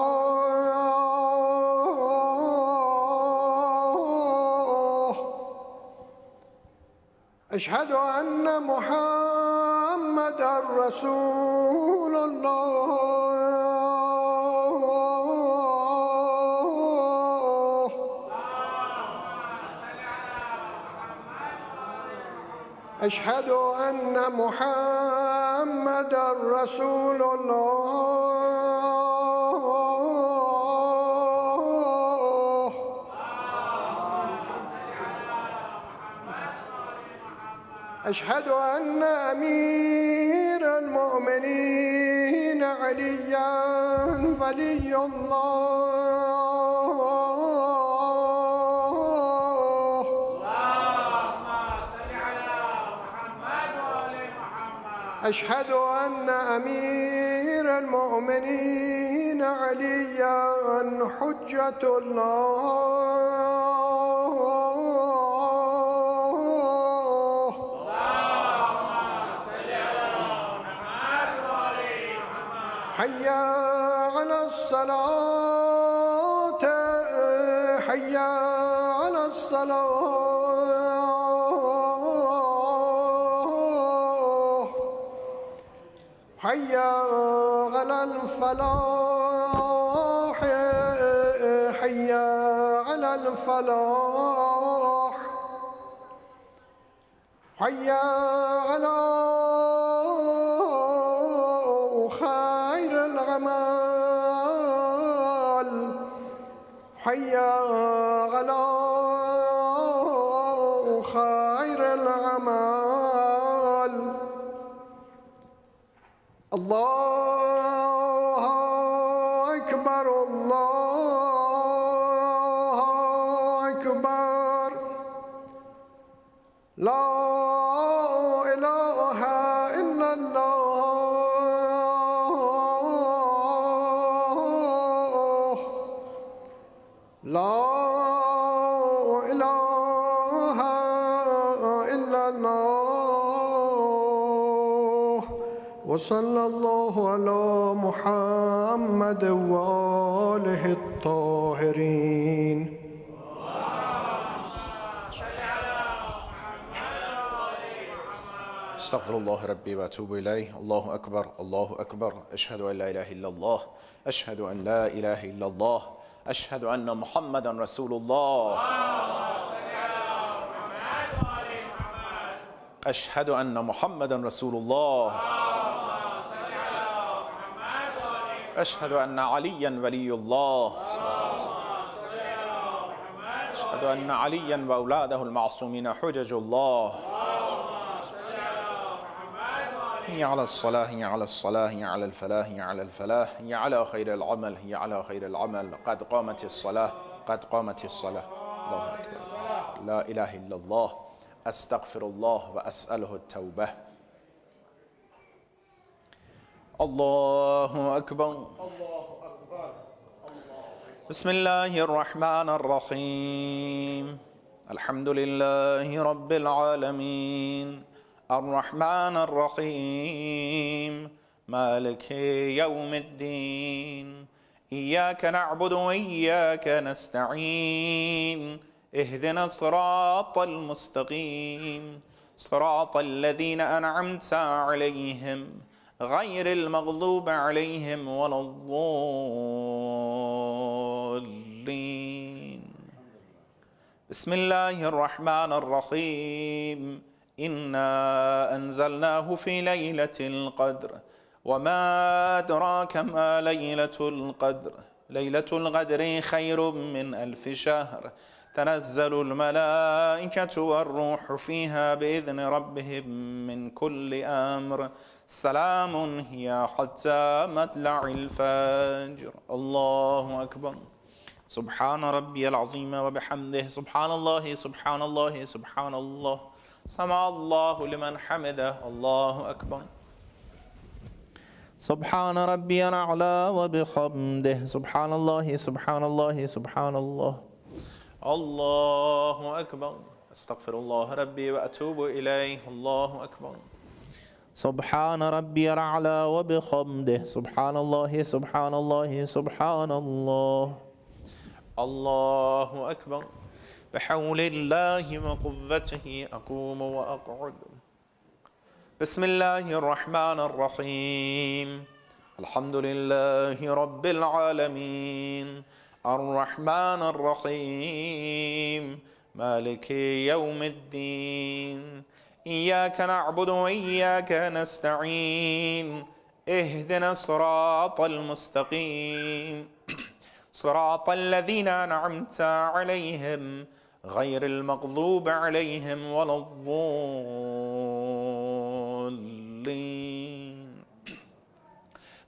أشهد أن محمدًا رسول الله أشهد أن محمدًا رسول الله. أشهد أن أمير المؤمنين عليًا ولي الله. أشهد أن أمير المؤمنين عليًا حجة الله. حي على الصلاة، حي على الصلاة، حي على الفلاح، حي على الفلاح، حي على خير العمل، حي على خير العمل. الله أكبر، الله أكبر، لا إله إلا الله، لا إله إلا الله. وصلى الله على محمد وآله الطاهرين.
استغفر الله ربي واتوب اليه. الله اكبر، الله اكبر، اشهد ان لا اله الا الله، اشهد ان لا اله الا الله، اشهد ان محمدا رسول الله، اشهد ان محمدا رسول الله، اشهد ان عليا ولي الله، اشهد ان عليا واولاده المعصومين حجج الله. هي على الصلاة، هي على الصلاة، هي على الفلاح، هي على الفلاح، هي على خير العمل، هي على خير العمل. قد قامت الصلاة، قد قامت الصلاة. الله أكبر، لا إله إلا الله، أستغفر الله وأسأله التوبة. الله أكبر. بسم الله الرحمن الرحيم. الحمد لله رب العالمين، الرحمن الرحيم، مالك يوم الدين. إياك نعبد وإياك نستعين، اهدنا الصراط المستقيم، صراط الذين أنعمت عليهم غير المغضوب عليهم ولا الضالين. بسم الله الرحمن الرحيم. إنا أنزلناه في ليلة القدر، وما أدراك ما ليلة القدر. ليلة القدر خير من 1000 شهر. تنزل الملائكة والروح فيها بإذن ربهم من كل أمر. سلام هي حتى مطلع الفجر. الله أكبر. سبحان ربي العظيم وبحمده. سبحان الله، سبحان الله، سبحان الله. سمع الله لمن حمده. الله أكبر. سبحان ربي الأعلى وبحمده. سبحان الله، سبحان الله، سبحان الله. الله أكبر. أستغفر الله ربي وأتوب إليه. الله أكبر. سبحان ربي الأعلى وبحمده. سبحان الله، سبحان الله، سبحان الله. الله أكبر. بحول الله وقوته أقوم وأقعد. بسم الله الرحمن الرحيم. الحمد لله رب العالمين، الرحمن الرحيم، مالك يوم الدين. إياك نعبد وإياك نستعين اهدنا الصراط المستقيم صراط الذين أنعمت عليهم غير المغضوب عليهم ولا الضالين.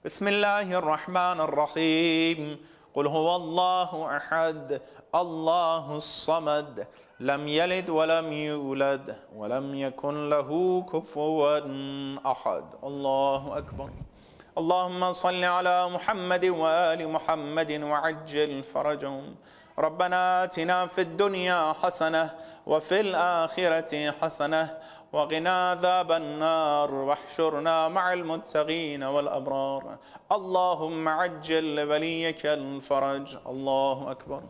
بسم الله الرحمن الرحيم. قل هو الله أحد الله الصمد لم يلد ولم يولد ولم يكن له كفوا أحد. الله أكبر. اللهم صل على محمد وآل محمد وعجل فرجهم. ربنا آتنا في الدنيا حسنة وفي الآخرة حسنة وقنا عذاب النار واحشرنا مع المتقين والأبرار. اللهم عجل لوليك الفرج. الله أكبر.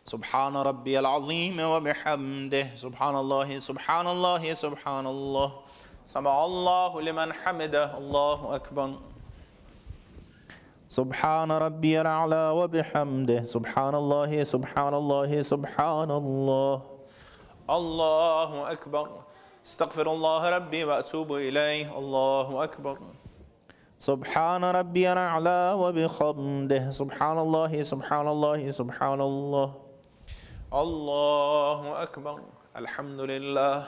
سبحان ربي العظيم وبحمده. سبحان الله سبحان الله سبحان الله. سمع الله لمن حمده. الله أكبر. سبحان ربي الأعلى وبحمده. سبحان الله سبحان الله سبحان الله. الله أكبر. استغفر الله ربي وأتوب إليه. الله أكبر. سبحان ربي الأعلى وبحمده. سبحان الله سبحان الله سبحان الله. الله أكبر. الحمد لله.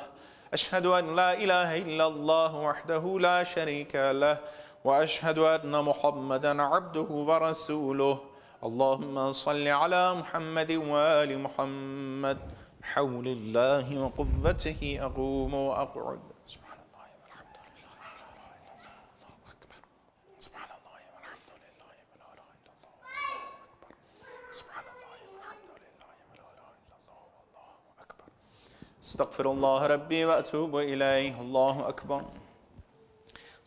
أشهد أن لا إله إلا الله وحده لا شريك له وأشهد أن محمدا عبده ورسوله. اللهم صل على محمد وآل محمد. حول الله وقوته أقوم وأقعد. سبحان الله والحمد لله الله أكبر. سبحان الله والحمد لله ولا إله إلا الله أكبر. سبحان الله والحمد لله ولا إله إلا الله والله أكبر. استغفر الله ربي وأتوب إليه. الله أكبر.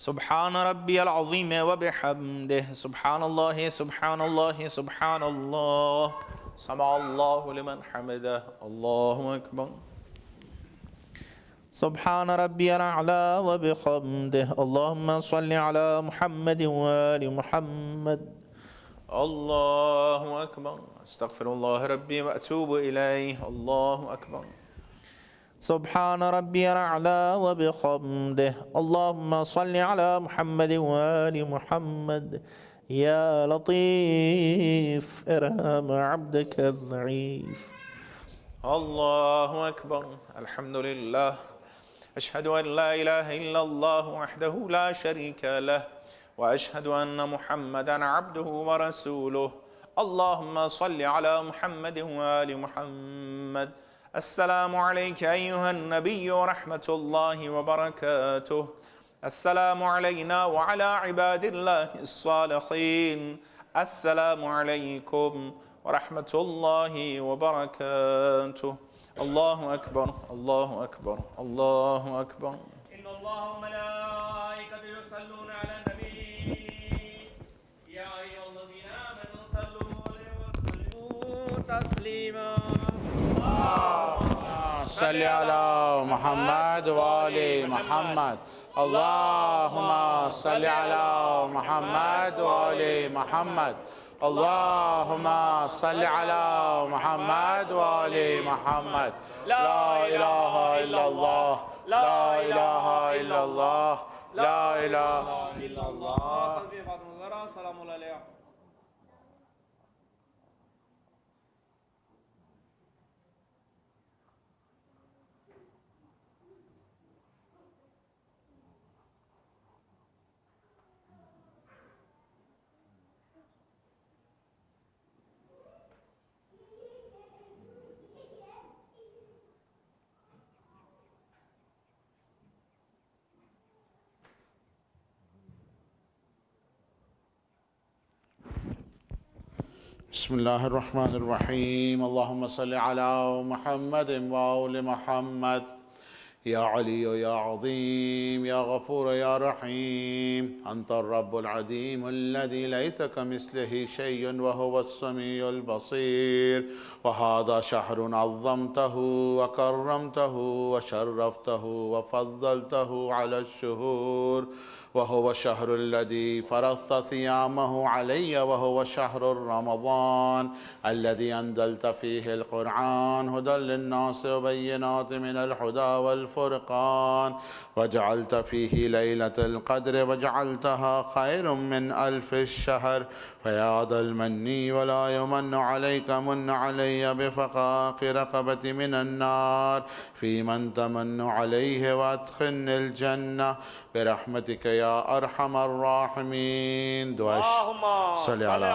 سبحان ربي العظيم وبحمده. سبحان الله سبحان الله سبحان الله. سمع الله لمن حمده. الله أكبر. سبحان ربي الأعلى وبحمده. اللهم صل على محمد وآل محمد. الله أكبر. استغفر الله ربي وأتوب إليه. الله أكبر. سبحان ربي الأعلى وبحمده. اللهم صل على محمد وآل محمد. يا لطيف ارحم عبدك الضعيف. الله أكبر. الحمد لله. أشهد أن لا إله إلا الله وحده لا شريك له وأشهد أن محمدا عبده ورسوله. اللهم صل على محمد وآل محمد. السلام عليك أيها النبي ورحمة الله وبركاته. السلام علينا وعلى عباد الله الصالحين. السلام عليكم ورحمة الله وبركاته. الله أكبر الله أكبر الله أكبر.
إن الله وملائكته يصلون على النبي يا أيها الذين آمنوا صلوا عليه وسلموا تسليما.
صل على محمد وآل محمد. اللهم صل على محمد وآل محمد. اللهم صل على محمد وآل محمد. لا إله إلا الله لا إله إلا الله لا إله إلا الله.
سلام عليكم.
بسم الله الرحمن الرحيم. اللهم صل على محمد وآل محمد. يا علي يا عظيم يا غفور يا رحيم. أنت الرب العديم الذي ليس كمثله شيء وهو السميع البصير. وهذا شهر عظمته وكرمته وشرفته وفضلته على الشهور
وهو الشهر الذي فرضت صيامه علي وهو شهر رمضان الذي أنزلت فيه القرآن هدى للناس وبينات من الهدى والفرقان وجعلت فيه ليلة القدر وجعلتها خير من 1000 الشهر فيا ذا المن ولا يمن عليك من علي بفقاق رقبة من النار في من تمن عليه وادخلني الجنة برحمتك يا أرحم الراحمين.
اللهم صل على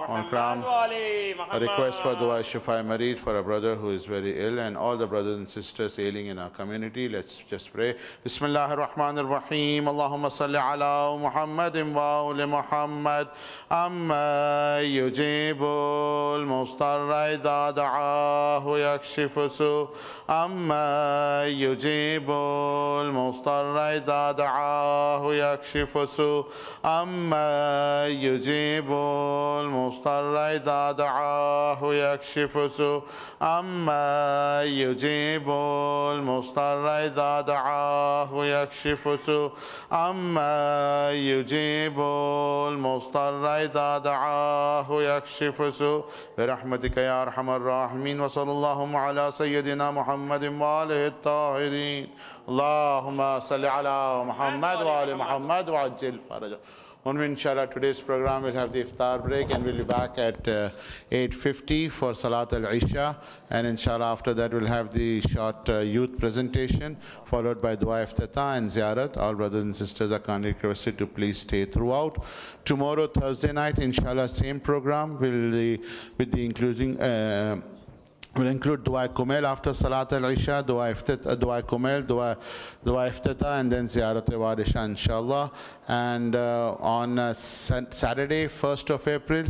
محمد وعلى
A request for Dua
محمد.
Shifa Marid for a brother who is very ill and all the brothers and sisters ailing in our community. Let's just pray. Bismillah ar-Rahman ar-Rahim. Allahumma salli ala Muhammadin wa ali Muhammad. Amma yujibu al-mustarra idha da'ahu yakshifu su. Amma yujibu al-mustarra idha da'ahu yakshifu su. Amma yujibu al-mustarra idha da'ahu yakshifu su. أما يجيب المضطر إذا دعاه يكشف سوء أما يجيب المضطر إذا دعاه يكشف سوء برحمتك يا أرحم الراحمين. وصلى الله على سيدنا محمد وآله الطاهرين. اللهم صل على محمد وآل محمد وعجل فرجه. Inshallah, today's program will have the iftar break and we'll be back at 8:50 for Salat al-Isha. And inshallah, after that, we'll have the short youth presentation followed by Dua Iftitah and Ziyarat. All brothers and sisters are kindly requested to please stay throughout. Tomorrow, Thursday night, inshallah, same program will with the including. Will include Dua Kumail after Salat al-Isha, Dua Kumail, Dua Iftitah, and then Ziyarat Warisha, inshallah. And on Saturday, 1st of April,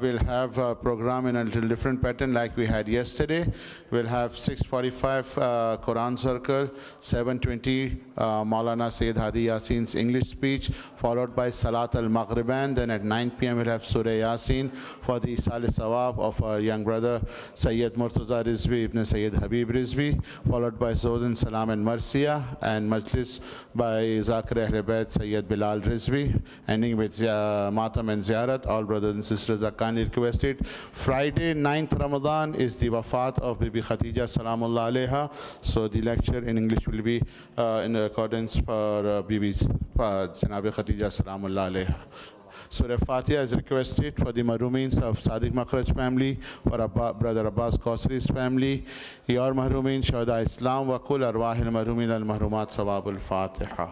we'll have a program in a little different pattern like we had yesterday. We'll have 6:45 Quran Circle, 7:20 Maulana Sayyid Hadi Yassin's English speech, followed by Salat al-Maghriban. Then at 9 p.m. we'll have Surah Yasin for the Salih Sawab of our young brother Sayyid Murtaza Rizvi ibn Sayyid Habib Rizvi, followed by Zodan Salam and Marsiya, and Majlis by Zakir Ahl Bayt Sayyid Bilal Rizvi, ending with Matam and Ziyarat. All brothers and sisters are kindly requested. Friday, 9th Ramadan is the wafat of Bibi Khatija Salamullah Alaiha. So the lecture in English will be in accordance for Bibi's Janabi Khatija Salamullah Alaiha. Surah Fatiha is requested for the Marumins of Sadiq Makhraj family, for Brother Abbas Qasri's family, your Marumin, Shahada Islam, wa kul arwahil Marumin al-Mahrumat Sawabul Fatiha.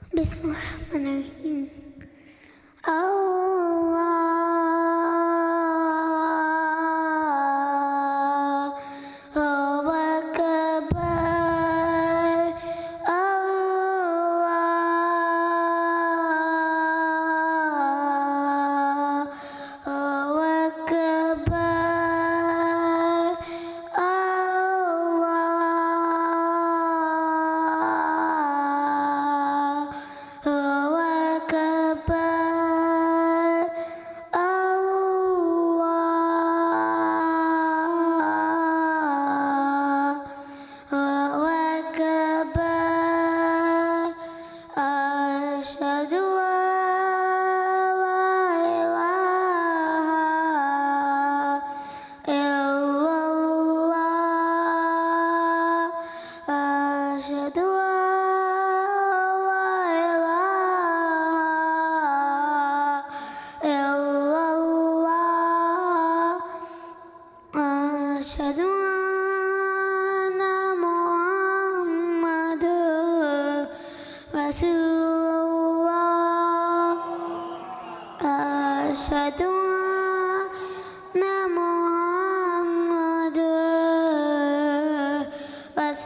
Bismillahirrahmanirrahim. Allahu Akbar. Allahu Akbar.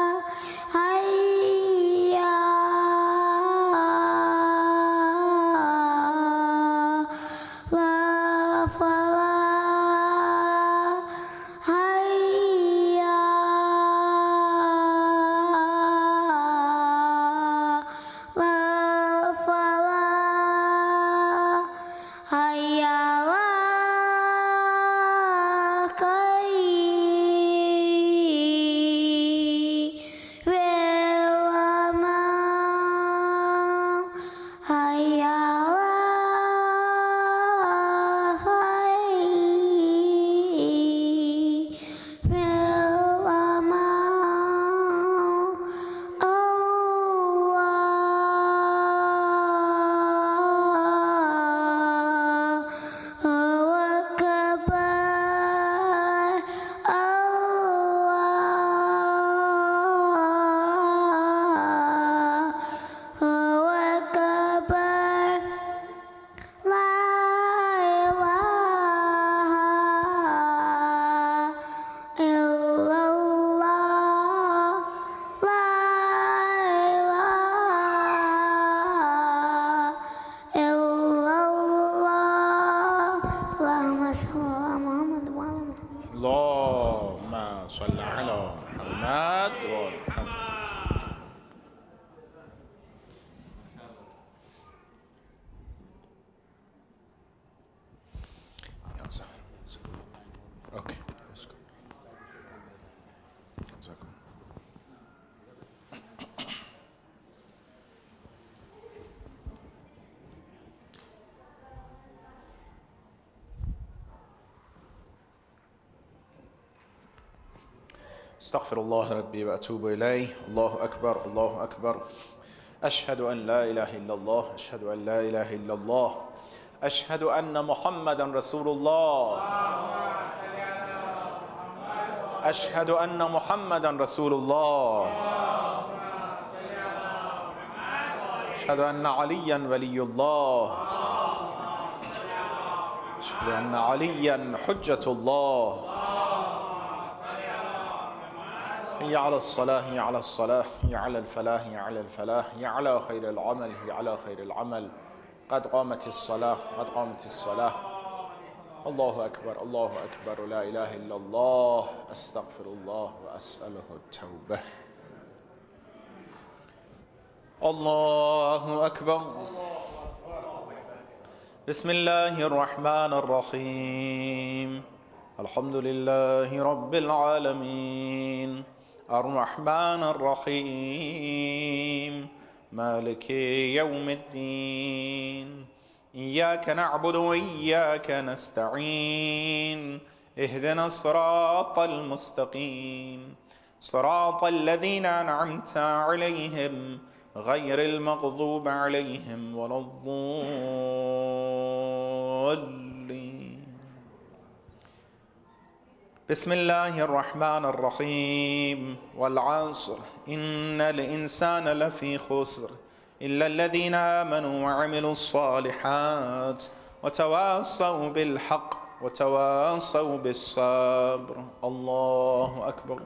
Allahu Akbar. Allahu Akbar. Asyhadu an la ilaha illallah. Asyhadu an la ilaha illallah. Asyhadu anna Muhammadur Rasulullah. Asyhadu anna Muhammadur Rasulullah. Asyhadu anna Aliyan waliyullah. Asyhadu anna Aliyan hujjatullah. Hayya 'alas salah. Hayya 'alas salah. Hayya 'alal falah. Hayya 'alal falah. Hayya 'alal khairil amal. Hayya 'alal khairil amal. Allahu Akbar. Allahu Akbar. La ilaha illallah. La ilaha illallah. Allahumma shalli ala Muhammad wa ala Muhammad.
Allahumma salli ala Muhammad wa ala Muhammad. Okay, let's go. استغفر الله ربي وأتوب إليه. الله أكبر الله أكبر. أشهد أن لا إله إلا الله. أشهد أن لا إله إلا الله. أشهد أن محمدا رسول الله. أشهد أن محمدا رسول الله. أشهد أن عليا ولي الله. أشهد أن عليا حجة الله. هي على الصلاة هي على الصلاة هي على الفلاح هي على الفلاح هي على خير العمل هي على خير العمل. قد قامت الصلاة قد قامت الصلاة. الله أكبر الله أكبر لا إله إلا الله أستغفر الله وأسأله التوبة. الله أكبر. بسم الله الرحمن الرحيم. الحمد لله رب العالمين الرحمن الرحيم مالك يوم الدين إياك نعبد وإياك نستعين اهدنا الصراط المستقيم صراط الذين أنعمت عليهم غير المغضوب عليهم ولا الضالين. بسم الله الرحمن الرحيم والعصر إن الإنسان لفي خسر إلا الذين آمنوا وعملوا الصالحات وتواصوا بالحق وتواصوا بالصبر. الله أكبر.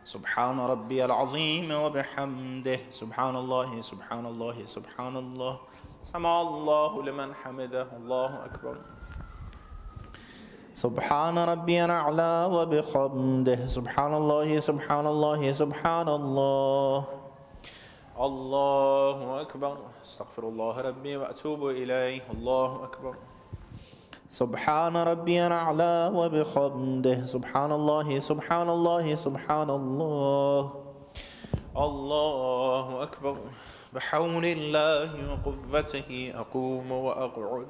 سبحان ربي العظيم وبحمده سبحان الله سبحان الله سبحان الله سمع الله لمن حمده. الله أكبر. سبحان ربي الأعلى وبحمده سبحان الله سبحان الله سبحان الله. الله أكبر. استغفر الله ربي وأتوب إليه. الله أكبر. سبحان ربي الأعلى وبحمده سبحان الله سبحان الله سبحان الله. الله أكبر. بحول الله وقوته أقوم وأقعد.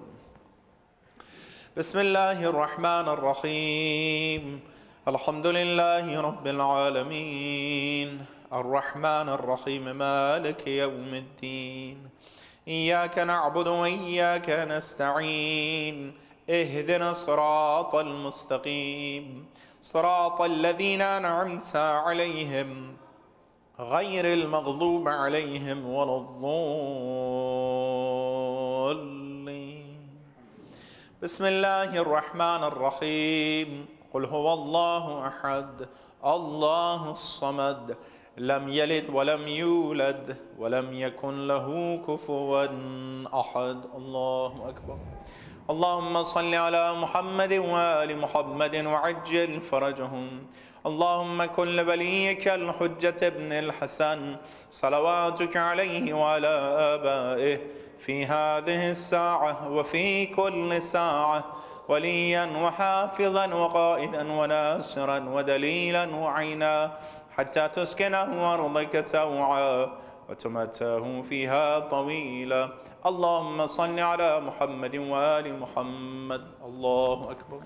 بسم الله الرحمن الرحيم. الحمد لله رب العالمين الرحمن الرحيم مالك يوم الدين إياك نعبد وإياك نستعين اهدنا الصراط المستقيم صراط الذين أنعمت عليهم غير المغضوب عليهم ولا الضالين. بسم الله الرحمن الرحيم. قل هو الله أحد الله الصمد لم يلد ولم يولد ولم يكن له كفوا أحد. الله أكبر. اللهم صل على محمد وآل محمد وعجل فرجهم. اللهم كن لوليك الحجة ابن الحسن صلواتك عليه وعلى آبائه في هذه الساعة وفي كل ساعة وليا وحافظا وقائدا وناصرا ودليلا وعينا حتى تسكنه أرضك توعا وتمتعه فيها طويلا. اللهم صل على محمد وآل محمد. الله أكبر.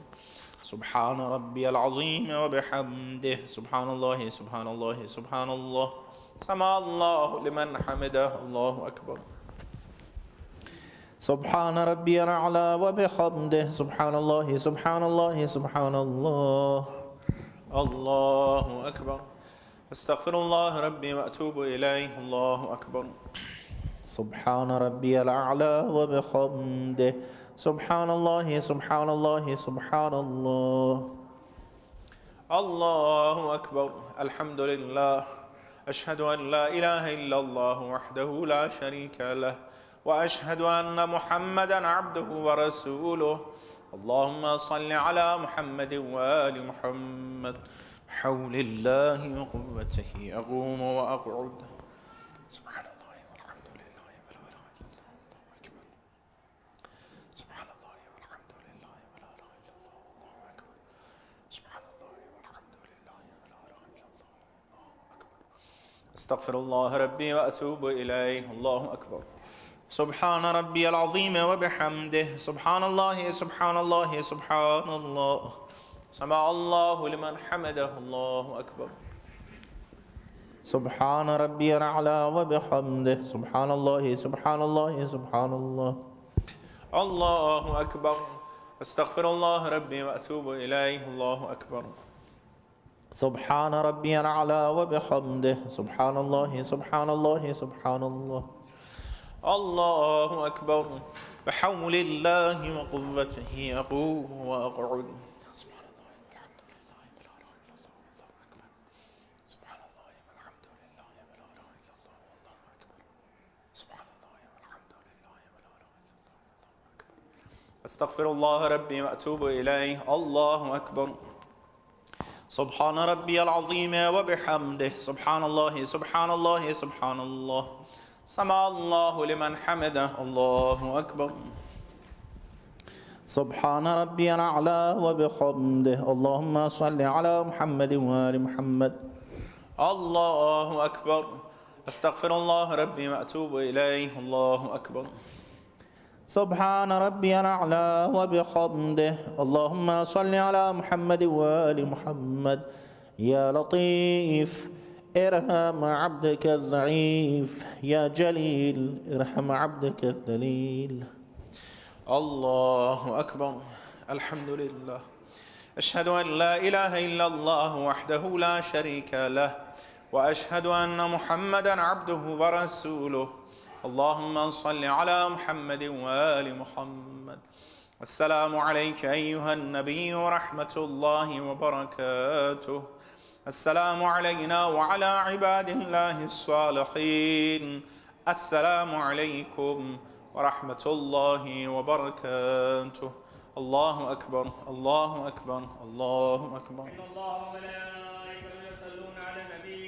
سبحان ربي العظيم وبحمده سبحان الله سبحان الله سبحان الله سمع الله لمن حمده. الله أكبر. سبحان ربي الأعلى وبحمده سبحان الله سبحان الله سبحان الله. الله أكبر. استغفر الله ربي وأتوب إليه. الله أكبر. سبحان ربي الأعلى وبحمده سبحان الله سبحان الله سبحان الله. الله أكبر. الحمد لله. أشهد أن لا إله إلا الله وحده لا شريك له وأشهد أن محمدا عبده ورسوله. اللهم صل على محمد وآل محمد. بحول الله وقوته أقوم وأقعد. سبحان الله والحمد لله ولا إله إلا الله. الله أكبر. سبحان الله والحمد لله ولا إله إلا الله. الله أكبر. سبحان الله والحمد لله ولا إله إلا الله. الله أكبر. أستغفر الله ربي وأتوب إليه. الله أكبر. سبحان ربي العظيم وبحمده سبحان الله سبحان الله سبحان الله سمع الله لمن حمده. الله أكبر. سبحان ربي الأعلى وبحمده سبحان الله سبحان الله سبحان الله. الله أكبر. أستغفر الله ربي وأتوب إليه. الله أكبر. سبحان ربي الأعلى وبحمده سبحان الله سبحان الله سبحان الله. الله أكبر. بحول الله وقوته أقوم وأقعد. سبحان الله والحمد لله ولا إله إلا الله. الله أكبر. سبحان الله والحمد لله ولا إله إلا الله. الله أكبر. سبحان الله والحمد لله ولا إله إلا الله. الله أكبر. أستغفر الله ربي وأتوب إليه. الله أكبر. سبحان ربي العظيم وبحمده. سبحان الله سبحان الله سبحان الله. سمع الله لمن حمده. الله أكبر. سبحان ربي الأعلى وبحمده. اللهم صل على محمد وآل محمد. الله أكبر. أستغفر الله ربي وأتوب إليه. الله أكبر. سبحان ربي الأعلى وبحمده. اللهم صل على محمد وآل محمد. يا لطيف ارحم عبدك الضعيف. يا جليل ارحم عبدك الذليل. الله أكبر. الحمد لله. أشهد أن لا إله إلا الله وحده لا شريك له، وأشهد أن محمدا عبده ورسوله. اللهم صل على محمد وآل محمد. السلام عليك أيها النبي ورحمة الله وبركاته. السلام علينا وعلى عباد الله الصالحين. السلام عليكم ورحمة الله وبركاته. الله أكبر الله أكبر الله أكبر.
إن الله وملائكته يصلون على النبي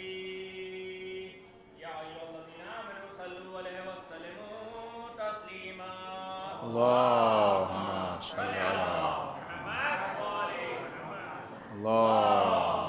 يا أيها الذين آمنوا صلوا عليه وسلموا تسليما.
اللهم صل على
محمد وآل محمد.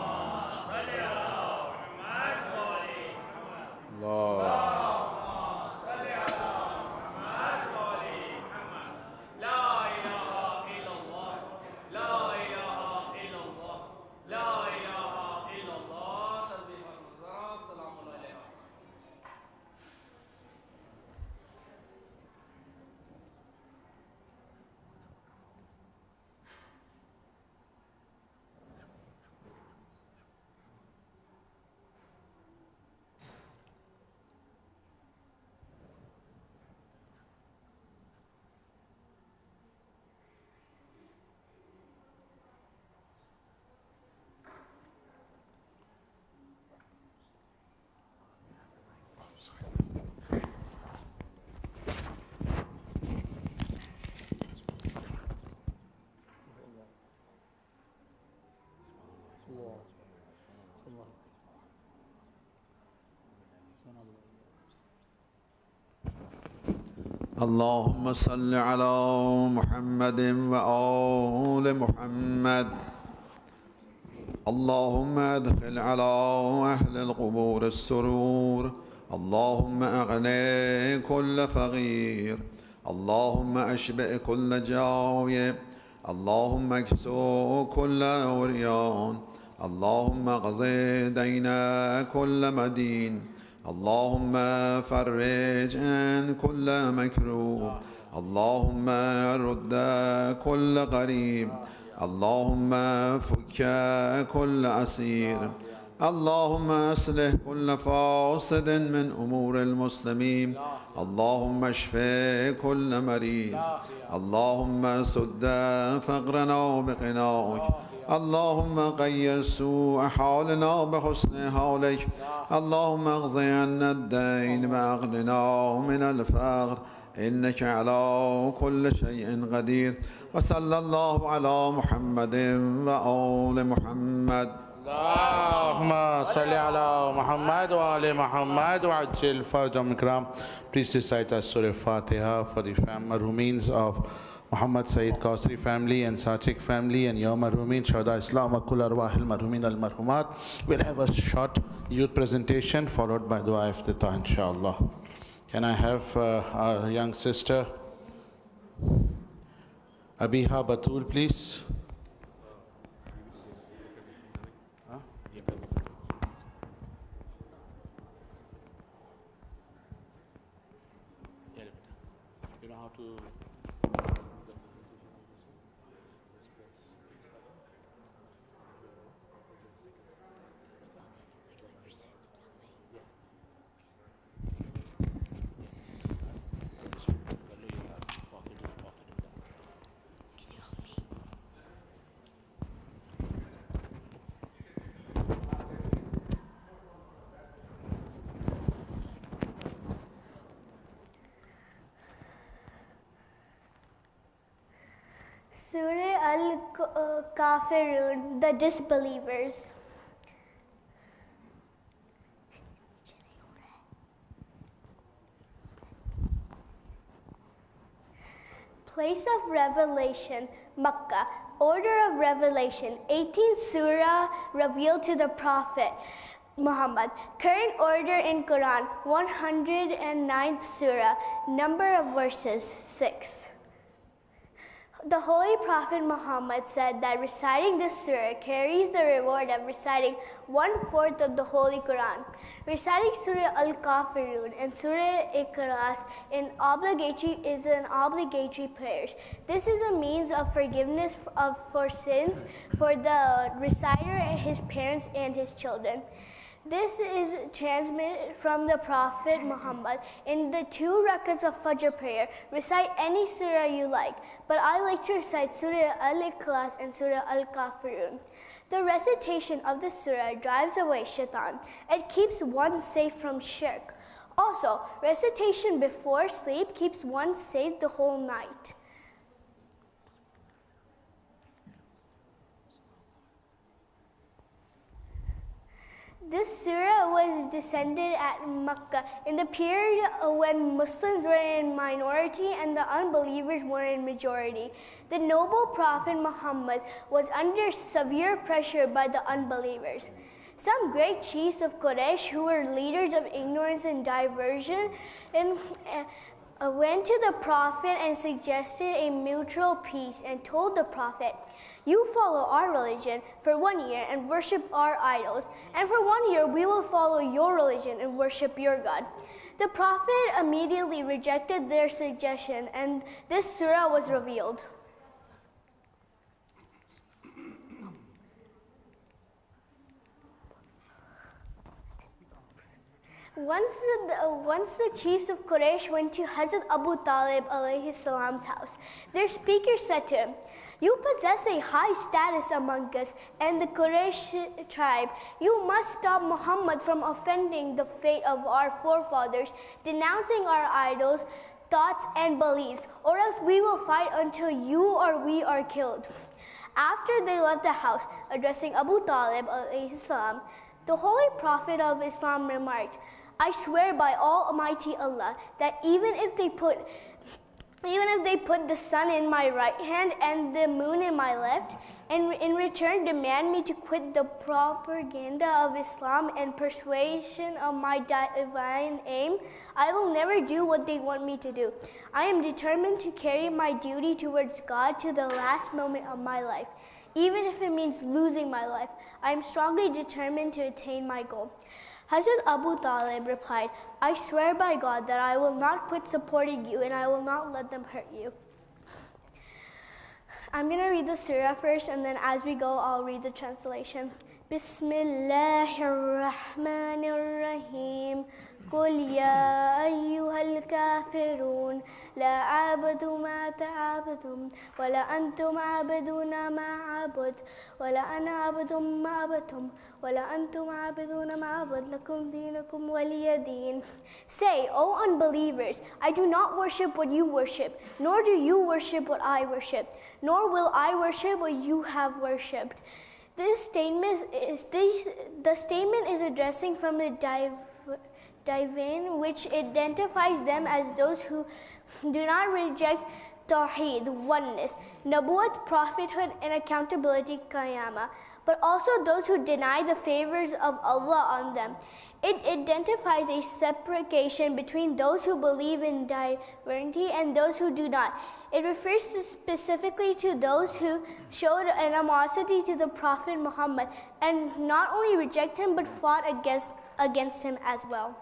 اللهم
صل على محمد وآل محمد.
الله
اللهم صل على محمد وآل محمد. اللهم ادخل على أهل القبور السرور. اللهم أغني كل فقير. اللهم أشبع كل جائع. اللهم اكسو كل عريان. اللهم اقضي دين كل مدين. اللهم فرج عن كل مكروب. اللهم رد كل غريب. اللهم فك كل أسير. اللهم أصلح كل فاسد من أمور المسلمين. اللهم اشف كل مريض. اللهم سد فقرنا بغناك. اللهم غير سوء حالنا بحسن حالك. اللهم اقض عنا الدين واغننا من الفقر إنك على كل شيء قدير. وصلى الله على محمد وآل محمد.
اللهم صل على محمد وآل محمد وعجل فرجهم الكرام. Please recite us Surah Fatiha for the marhumins of Muhammad Saeed Kausri family and Sachik family and your marhumin Shahada Islam wa kul arwah al marhumin al marhumat. We'll have a short youth presentation followed by dua iftitah inshallah. Can I have our young sister Abiha Batul please? You know how to
al-Kafirun, the disbelievers. Place of revelation, Makkah. Order of revelation, 18th surah revealed to the Prophet Muhammad. Current order in Quran, 109th surah. Number of verses, 6. The Holy Prophet Muhammad said that reciting this surah carries the reward of reciting 1/4 of the Holy Quran. Reciting Surah Al-Kafirun and Surah Ikhlas is an obligatory prayer. This is a means of forgiveness for sins for the reciter and his parents and his children. This is transmitted from the Prophet Muhammad. In the 2 rakats of Fajr prayer, recite any surah you like, but I like to recite Surah Al-Ikhlas and Surah Al-Kafirun. The recitation of the surah drives away shaitan. It keeps one safe from shirk. Also, recitation before sleep keeps one safe the whole night. This surah was descended at Makkah in the period when Muslims were in minority and the unbelievers were in majority. The noble Prophet Muhammad was under severe pressure by the unbelievers. Some great chiefs of Quraysh, who were leaders of ignorance and diversion, went to the Prophet and suggested a mutual peace and told the Prophet, "You follow our religion for 1 year and worship our idols, and for 1 year we will follow your religion and worship your God." The Prophet immediately rejected their suggestion, and this surah was revealed. Once the chiefs of Quraysh went to Hazrat Abu Talib alayhi salam's house, their speaker said to him, "You possess a high status among us and the Quraysh tribe. You must stop Muhammad from offending the fate of our forefathers, denouncing our idols, thoughts and beliefs, or else we will fight until you or we are killed." After they left the house, addressing Abu Talib alayhi salam, the Holy Prophet of Islam remarked, "I swear by Almighty Allah that even if they put the sun in my right hand and the moon in my left, and in return demand me to quit the propaganda of Islam and persuasion of my divine aim, I will never do what they want me to do. I am determined to carry my duty towards God to the last moment of my life. Even if it means losing my life, I am strongly determined to attain my goal." Hazrat Abu Talib replied, "I swear by God that I will not quit supporting you and I will not let them hurt you." I'm going to read the surah first, and then as we go, I'll read the translation. Bismillahirrahmanirrahim. قل يا أيها الكافرون لا أعبد ما تعبدون ولا أنتم عابدون ما أعبد ولا أنا عبد ما عبدتم ولا أنتم عابدون ما أعبد لكم دينكم ولي دين. Say, O unbelievers, I do not worship what you worship, nor do you worship what I worship, nor will I worship what you have worshipped. The statement is addressing from the divine, which identifies them as those who do not reject Tawheed, oneness, Nabuwat, prophethood, and accountability, Qiyamah, but also those who deny the favors of Allah on them. It identifies a separation between those who believe in divinity and those who do not. It refers specifically to those who showed animosity to the Prophet Muhammad and not only reject him but fought against him as well.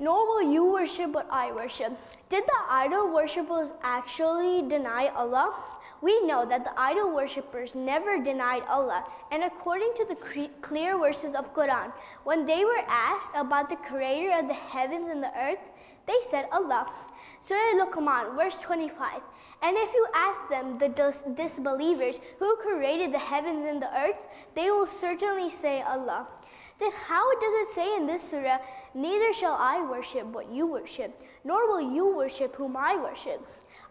Nor will you worship what I worship. Did the idol worshippers actually deny Allah? We know that the idol worshippers never denied Allah, and according to the clear verses of Quran, when they were asked about the creator of the heavens and the earth, they said Allah. Surah Luqman, verse 25. And if you ask them, the disbelievers, who created the heavens and the earth, they will certainly say Allah. Then how does it say in this surah, neither shall I worship what you worship, nor will you worship whom I worship?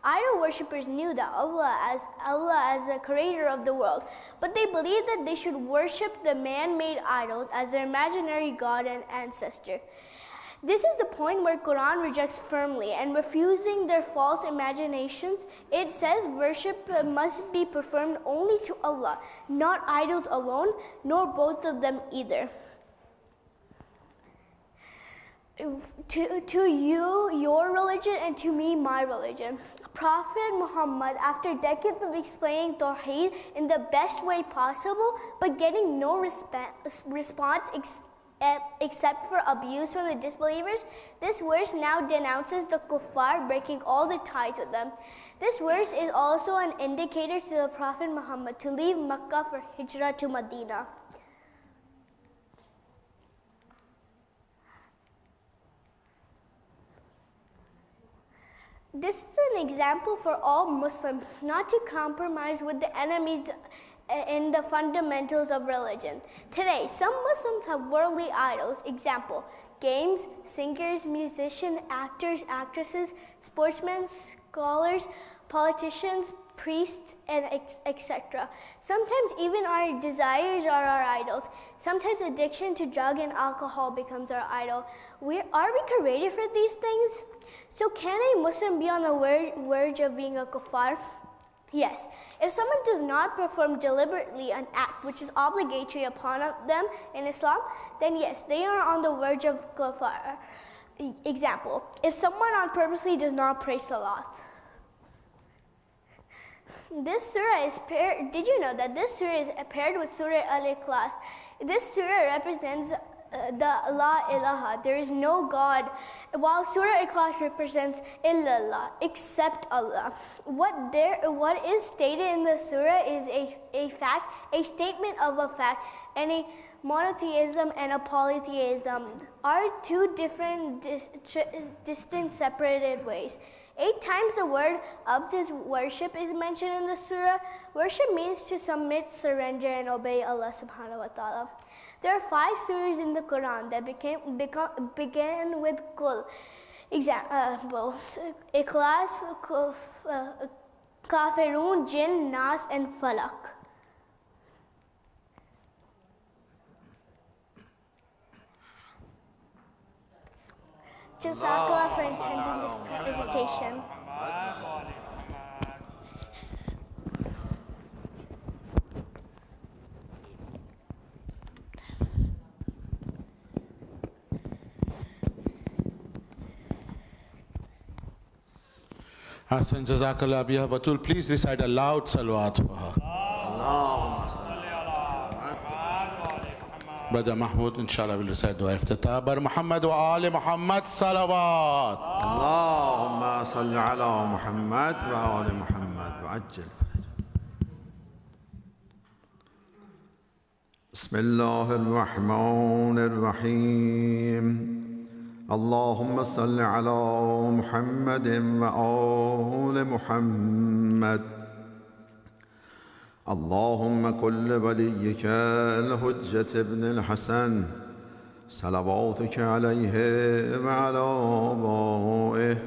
Idol worshippers knew that Allah as the creator of the world, but they believed that they should worship the man-made idols as their imaginary god and ancestor. This is the point where Quran rejects firmly and refusing their false imaginations. It says worship must be performed only to Allah, not idols alone, nor both of them either. To you, your religion, and to me, my religion. Prophet Muhammad, after decades of explaining Tawheed in the best way possible, but getting no response except for abuse from the disbelievers, this verse now denounces the kuffar, breaking all the ties with them. This verse is also an indicator to the Prophet Muhammad to leave Makkah for hijrah to Medina. This is an example for all Muslims not to compromise with the enemies in the fundamentals of religion. Today, some Muslims have worldly idols. Example, games, singers, musicians, actors, actresses, sportsmen, scholars, politicians, priests, and etc. Sometimes even our desires are our idols. Sometimes addiction to drug and alcohol becomes our idol. Are we created for these things? So can a Muslim be on the verge of being a kuffar? Yes. If someone does not perform deliberately an act which is obligatory upon them in Islam, then yes, they are on the verge of kuffar. Example, if someone on purposely does not pray salat. This surah is paired. Did you know that this surah is paired with Surah Al-Ikhlas? This surah represents the La ilaha, there is no God, while Surah Ikhlas represents illallah, except Allah. What is stated in the surah is a fact, a statement of a fact, and a monotheism and a polytheism are two different, distinct, separated ways. 8 times the word abd's worship is mentioned in the surah. Worship means to submit, surrender, and obey Allah subhanahu wa ta'ala. There are 5 surahs in the Quran that began with Qul. Examples, Ikhlas, Kafirun, Jinn, Nas, and Falaq. Jazakallah for attending this presentation.
Hassan, Jazakallah, Abiyah Batul, please recite a loud salawat for her. Brother Mahmoud, inshallah, will recite dua iftatah. Bar Muhammad wa Ali Muhammad salawat.
Allahumma salli ala Muhammad wa ali Muhammad wa ajjal. Bismillah ar-Rahman ar-Rahim. اللهم صل على محمد وآل محمد اللهم كل وليك الحجة ابن الحسن صلواتك عليه وعلى آبائه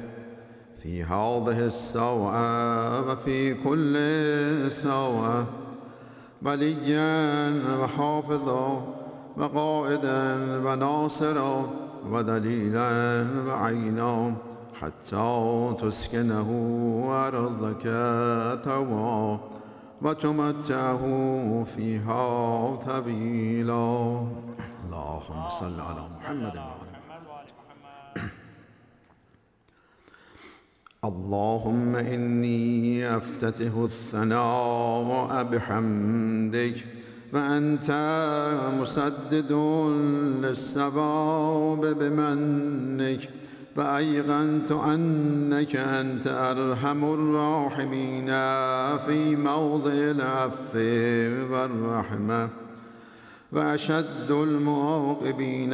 في هذه الساعة وفي كل ساعة وليا وحافظا وقائدا وناصرا ودليلا وعينا حتى تسكنه أرضك طوعا وتمتعه فيها طويلا اللهم صل على محمد اللهم إني أفتتح الثناء بحمدك وأنت مسدد للصواب بمنك فأيقنت أنك أنت أرحم الراحمين في موضع العفو والرحمة وأشد المعاقبين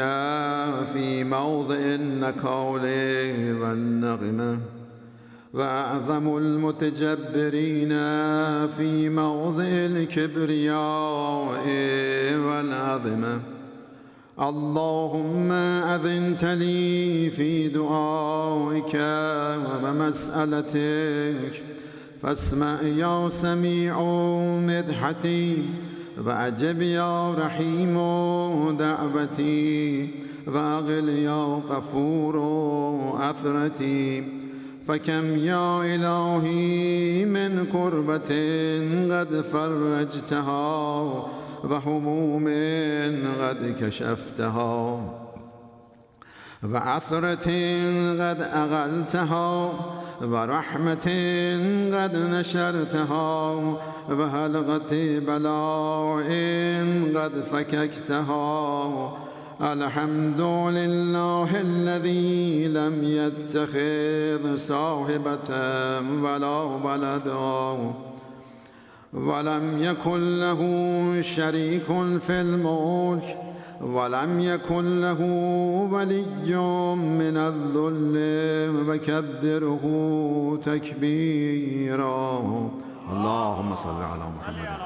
في موضع النكال والنقمة وأعظم المتجبرين في موضع الكبرياء والعظمة اللهم أذنت لي في دعائك ومسألتك، فاسمع يا سميع مدحتي، وأجب يا رحيم دعوتي، وأغل يا غفور أثرتي. فكم يا إلهي من كربة قد فرجتها، وهموم قد كشفتها، وعثرة قد أغلتها، ورحمة قد نشرتها، وهلغة بلاء قد فككتها. الحمد لله الذي لم يتخذ صاحبة ولا ولدا، ولم يكن له شريك في الملك، ولم يكن له ولي من الذل، وكبره تكبيرا. اللهم صل على محمد.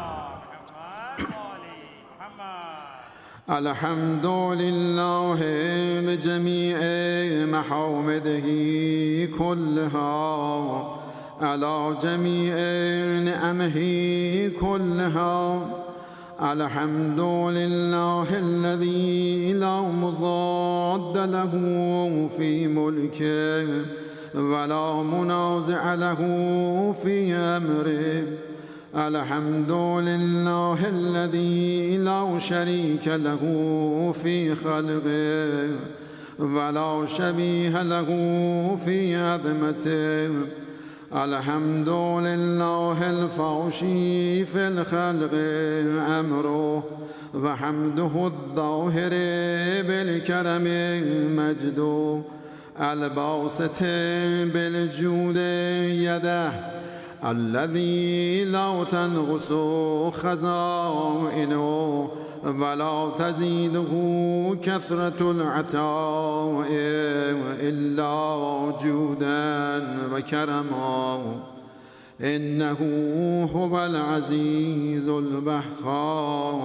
الحمد لله بجميع محامده كلها، على جميع نعمه كلها. الحمد لله الذي لا مضاد له في ملكه، ولا منازع له في أمره. الحمد لله الذي لا شريك له في خلقه، ولا شبيه له في عظمته. الحمد لله الفوشي في الخلق أمره، وحمده الظاهر بالكرم مجده، الباسط بالجود يده، الذي لا تنقص خزائنه ولا تزيده كثرة العطاء إلا جودا وكرما. إنه هو العزيز الوهاب.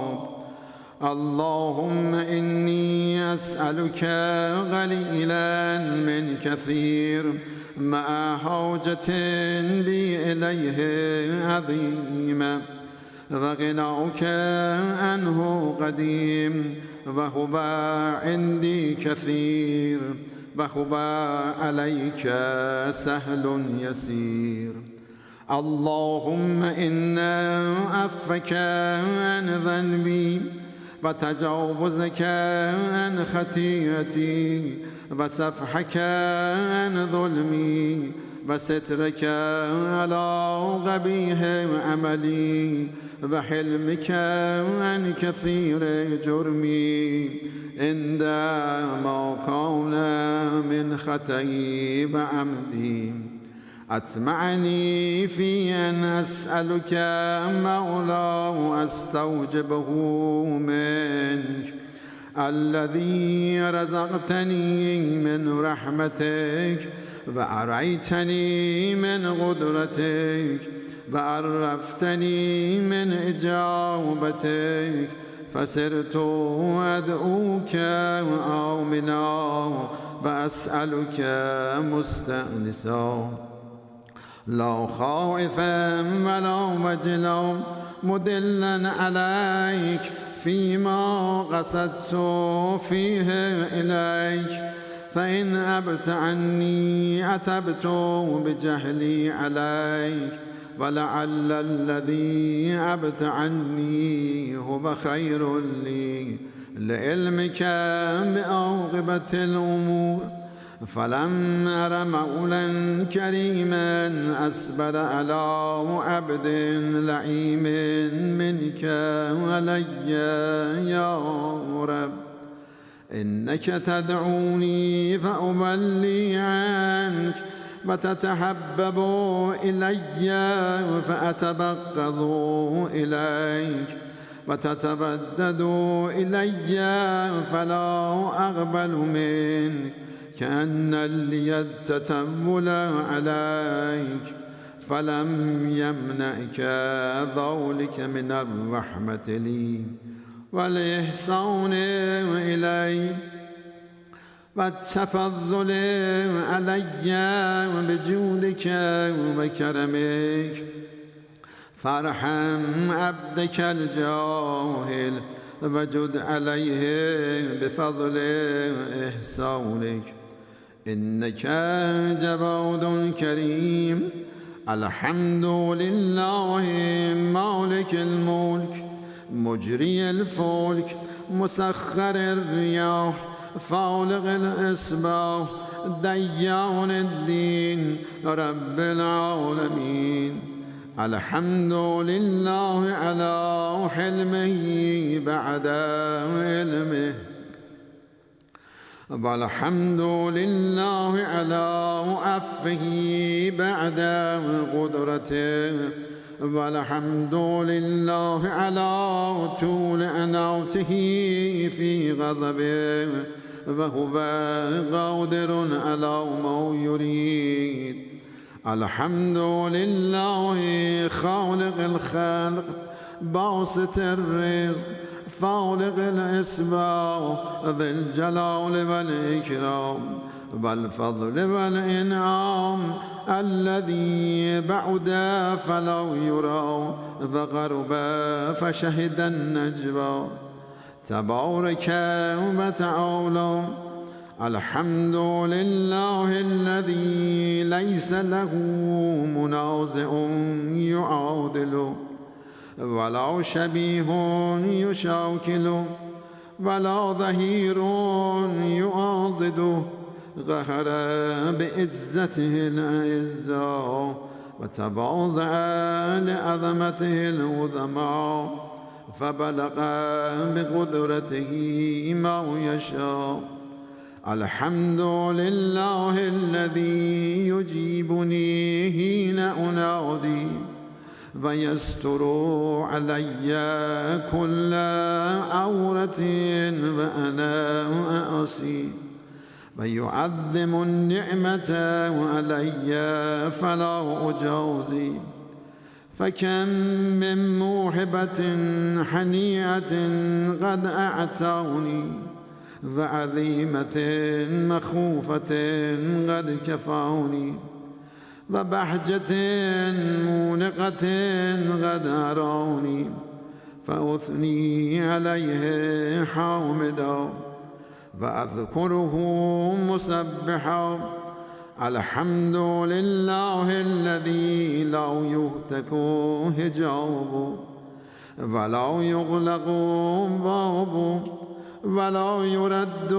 اللهم إني أسألك قليلا من كثير، مع حاجة لي إليه عظيمة، وغناك عنه قديم، وهو عندي كثير، وهو عليك سهل يسير. اللهم إنا عفوك عن ذنبي، وتجاوزك عن خطيئتي، وسفحك عن ظلمي، وسترك على قبيح عملي، وحلمك عن كثير جرمي، عندما كان من خطئي وعمدي. أطمعني في أن أسألك مولاه أستوجبه منك، الذي رزقتني من رحمتك، وأريتني من قدرتك، وعرفتني من إجابتك، فسرت أدعوك آمنا وأسألك مستأنسا، لا خائفا ولا وجلا، مدلا عليك فيما قصدت فيه إليك. فإن أبت عني أتبت بجهلي عليك، ولعل الذي أبت عني هو خير لي لعلمك بعاقبة الأمور. فلم أر مولا كريما أصبر على عبد لعيم منك علي يا رب. إنك تدعوني فأبلي عنك، وتتحبب إلي فأتبغض إليك، وتتبدد إلي فلا أقبل منك، كأن لي التتمل عليك. فلم يمنعك ذلك من الرحمة لي، والإحسان إلي والتفضل علي بجودك وكرمك فارحم عبدك الجاهل وجد عليه بفضل إحسانك إنك جواد كريم الحمد لله مالك الملك مجري الفلك مسخر الرياح فالق الإصباح ديان الدين رب العالمين الحمد لله على حلمه بعد علمه والحمد لله على عفه بعد قدرته والحمد لله على طول أناته في غضبه وهو قادر على ما يريد الحمد لله خالق الخلق باسط الرزق فالق الأسباب ذي الجلال والإكرام والفضل والإنعام الذي بعد فلا يرى وقرب فشهد النجوى تبارك وتعالى الحمد لله الذي ليس له منازع يعادله ولا شبيه يشاكله ولا ظهير يعاضده غهر بعزته الأعزاء وتواضع لعظمته العظماء فبلغ بقدرته ما يشاء الحمد لله الذي يجيبني حين أنادي ويستر علي كل عورة وأنا أعصي ويعظم النعمة علي فلا أجازي فكم من موهبة حنيئة قد أعطاني وعظيمة مخوفة قد كفاني وبهجة مونقة قد أراني فأثني عليه حامدا وأذكره مسبحا الحمد لله الذي لا يهتك حجابه ولا يغلق بابه ولا يرد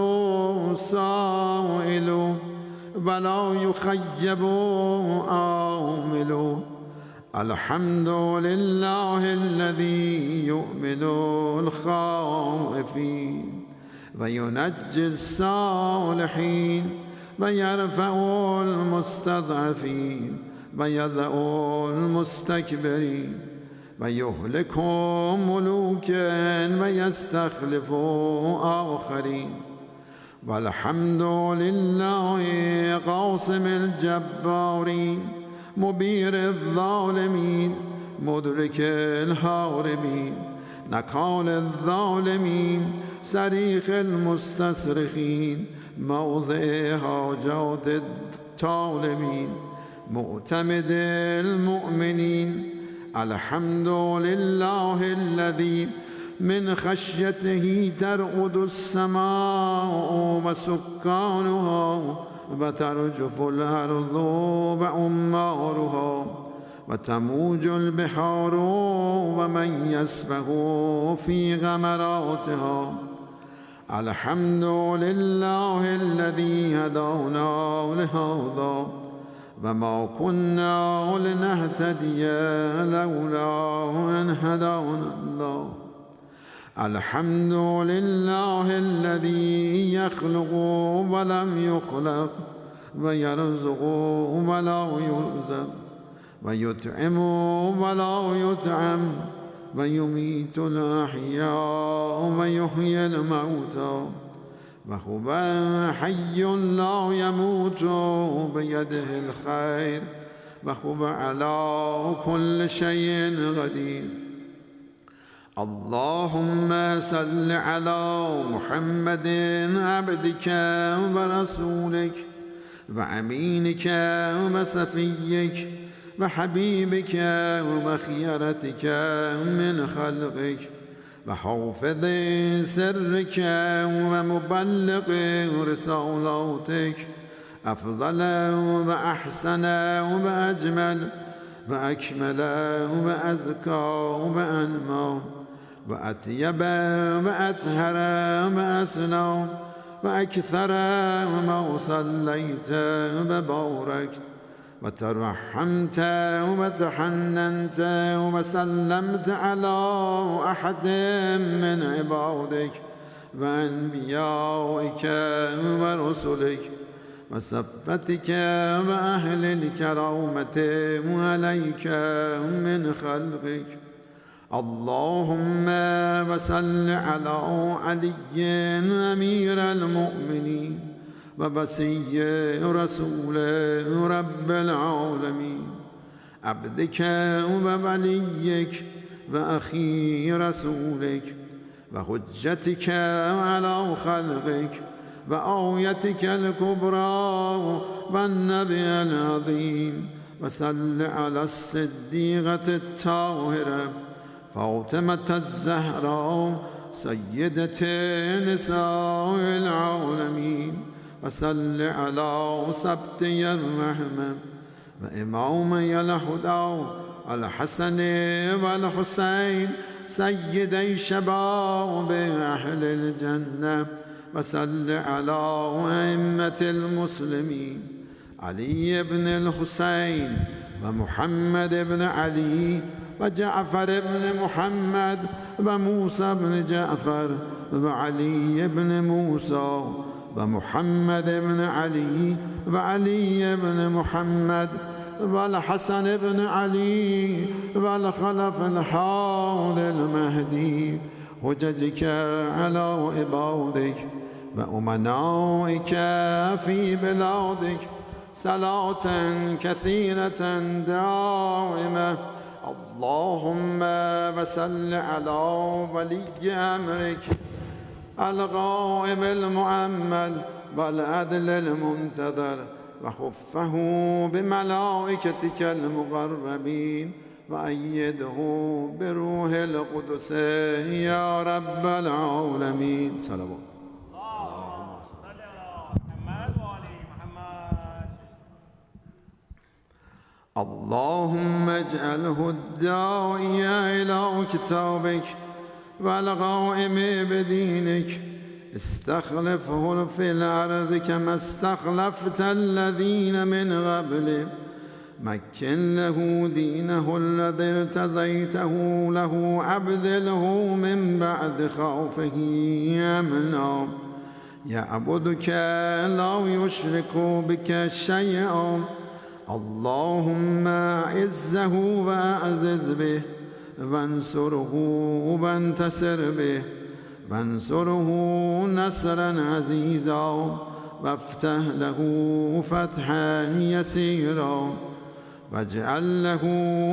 سائله ولا يخيب آمله الحمد لله الذي يؤمن الخائفين وينجي الصالحين ويرفع المستضعفين ويضع المستكبرين ويهلك ملوكا ويستخلف آخرين والحمد لله قاصم الجبارين مبير الظالمين مدرك الهاربين نكال الظالمين صريخ المستصرخين موضع حاجات الطالبين معتمد المؤمنين الحمد لله الذي من خشيته ترعد السماء وسكانها وترجف الأرض وعمارها وتموج البحار ومن يسبح في غمراتها الحمد لله الذي هدانا لهذا وما كنا لنهتدي لولا أن هدانا الله الحمد لله الذي يخلق ولم يخلق ويرزق ولا يرزق ويطعم ولا يطعم ويميت الأحياء ويحيي الموتى وهو حي لا يموت بيده الخير وهو على كل شيء قدير اللهم صل على محمد عبدك ورسولك وأمينك وصفيك وحبيبك وخيرتك من خلقك وحافظ سرك ومبلغ رسالاتك أفضل وأحسن وأجمل وأكمل وأزكى وأنمى وأطيب وأطهر وأسنى وأكثر وما صليت وباركت وترحمت وتحننت وسلمت على أحد من عبادك وأنبيائك ورسلك وصفتك وأهل الكرامة عليك من خلقك. اللهم وصل على علي أمير المؤمنين وبسي رسول رب العالمين عبدك ووليك وأخي رسولك وحجتك على خلقك وآيتك الكبرى والنبي العظيم. وصل على الصديقة الطاهرة فاطمة الزهراء سيدة نساء العالمين. وصل على سبتي الرحمة وإمامي الهدى الحسن والحسين سيدي شباب أهل الجنة. وصل على أئمة المسلمين علي بن الحسين ومحمد بن علي وجعفر بن محمد وموسى بن جعفر وعلي بن موسى ومحمد بن علي وعلي بن محمد والحسن بن علي والخلف الحاضر المهدي. حججك على عبادك وأمنائك في بلادك صلاة كثيرة دائمة. اللهم وصل على ولي أمرك الغائب المؤمل والعدل المنتظر وخفه بملائكتك المقربين وأيده بروح القدس يا رب العالمين. صلوات. اللهم اجعله الداعي إلى كتابك والقائم بدينك استخلفه في الأرض كما استخلفت الذين من قبله. مكن له دينه الذي ارتضيته له أبدله من بعد خوفه أمنا يعبدك لا يشرك بك شيئا. اللهم أعزه وأعزز به وانصره وانتصر به وانصره نصرا عزيزا وافتح له فتحا يسيرا واجعل له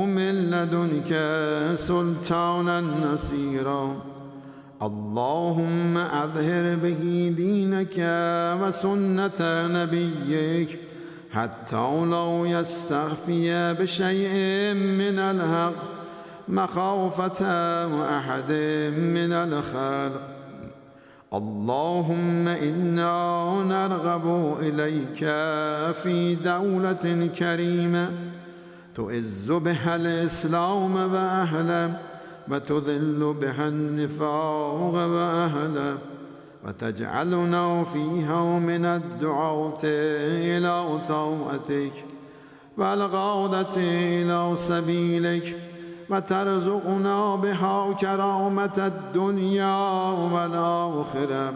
من لدنك سلطانا نصيرا. اللهم أظهر به دينك وسنة نبيك حتى لو يستخفي بشيء من الحق مخافة أحد من الخلق. اللهم إنا نرغب إليك في دولة كريمة تعز بها الإسلام وأهله وتذل بها النفاق وأهله وتجعلنا فيها من الدعاة إلى طاعتك والغادة إلى سبيلك وترزقنا بها كرامة الدنيا والآخرة.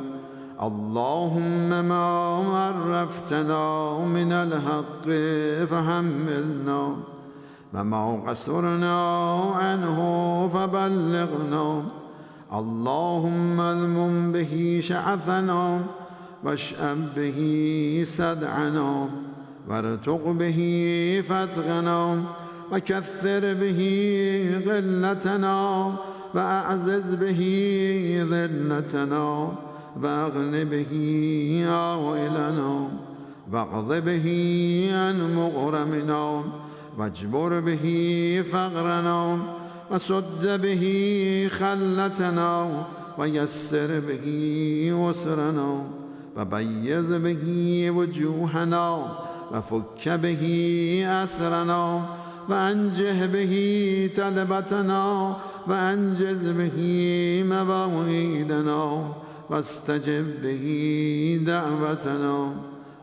اللهم ما عرفتنا من الحق فحملنا وما قصرنا عنه فبلغنا. اللهم المم به شعثنا واشأب به سدعنا وارتق به فتغنا وكثر به غلتنا وأعزز به ذلتنا وأغن به عوائلنا واقض به عن مغرمنا واجبر به فقرنا وسد به خلتنا ويسر به وسرنا وبيض به وجوهنا وفك به أسرنا وأنجه به تلبتنا وأنجز به مواعيدنا واستجب به دعوتنا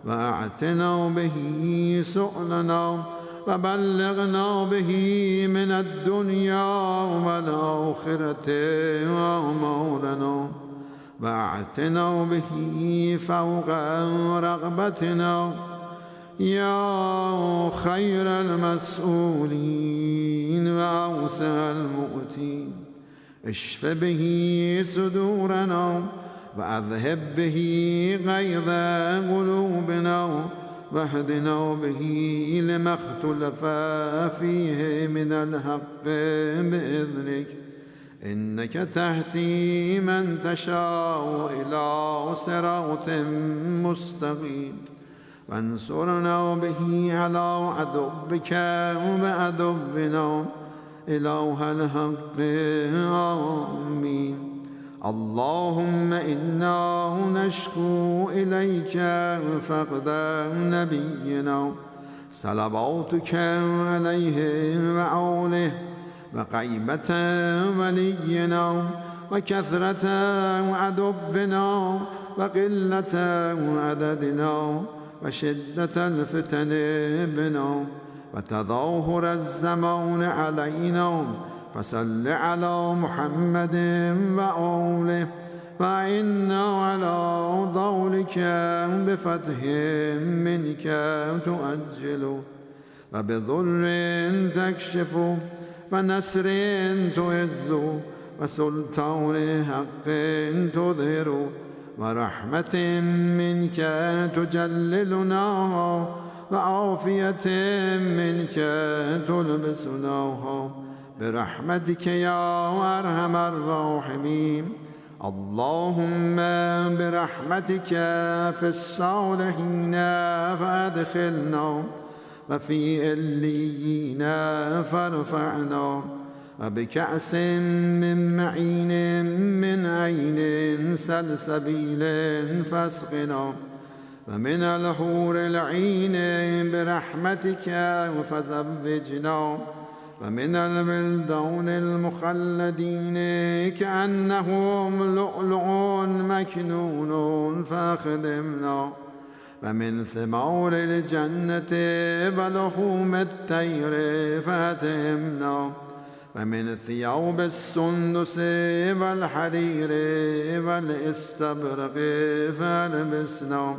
وأعتنا به سؤلنا وبلغنا به من الدنيا والآخرة مولانا وأعتنا به فوق رغبتنا يا خير المسؤولين وأوسع المؤتين اشف به صدورنا وأذهب به غيظ قلوبنا واهدنا به لما اختلف فيه من الحق بإذنك إنك تهدي من تشاء إلى صراط مستقيم وانصرنا به على عدوك وعدونا إله الحق آمين اللهم إنا نشكو إليك فقد نبينا صلواتك عليه وعونه وغيبة ولينا وكثرة عدونا وقلة عددنا وشدة الفتن بنا وتظاهر الزمان علينا فصل على محمد وآله فإنا على ذلك بفتح منك تؤجل وبضر تكشف ونصر تعز وسلطان حق تظهر ورحمة منك تجللناها وعافية منك تلبسناها برحمتك يا أرحم الراحمين اللهم برحمتك في الصالحين فأدخلنا وفي الليين فارفعنا وبكأس من معين من عين سلسبيل فاسقنا ومن الحور العين برحمتك فزوجنا ومن البلدان المخلدين كأنهم لؤلؤ مكنون فاخدمنا ومن ثمار الجنة ولحوم الطير فاتهمنا ومن ثياب السندس والحرير والاستبرق فالبسنا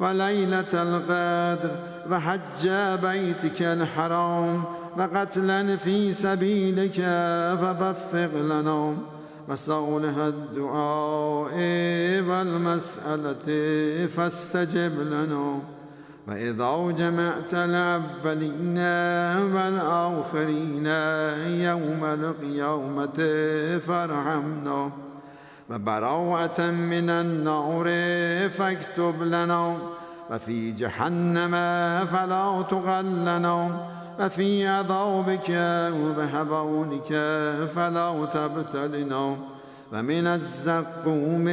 وليلة القدر وحج بيتك الحرام وقتلا في سبيلك فوفق لنا وصالح الدعاء والمسألة فاستجب لنا وإذا جمعت الأولين والآخرين يوم القيامة فارحمنا وبراءة من النار فاكتب لنا وفي جهنم فلا تغلنا وفي عذابك وبهبونك فلا تبتلنا ومن الزقوم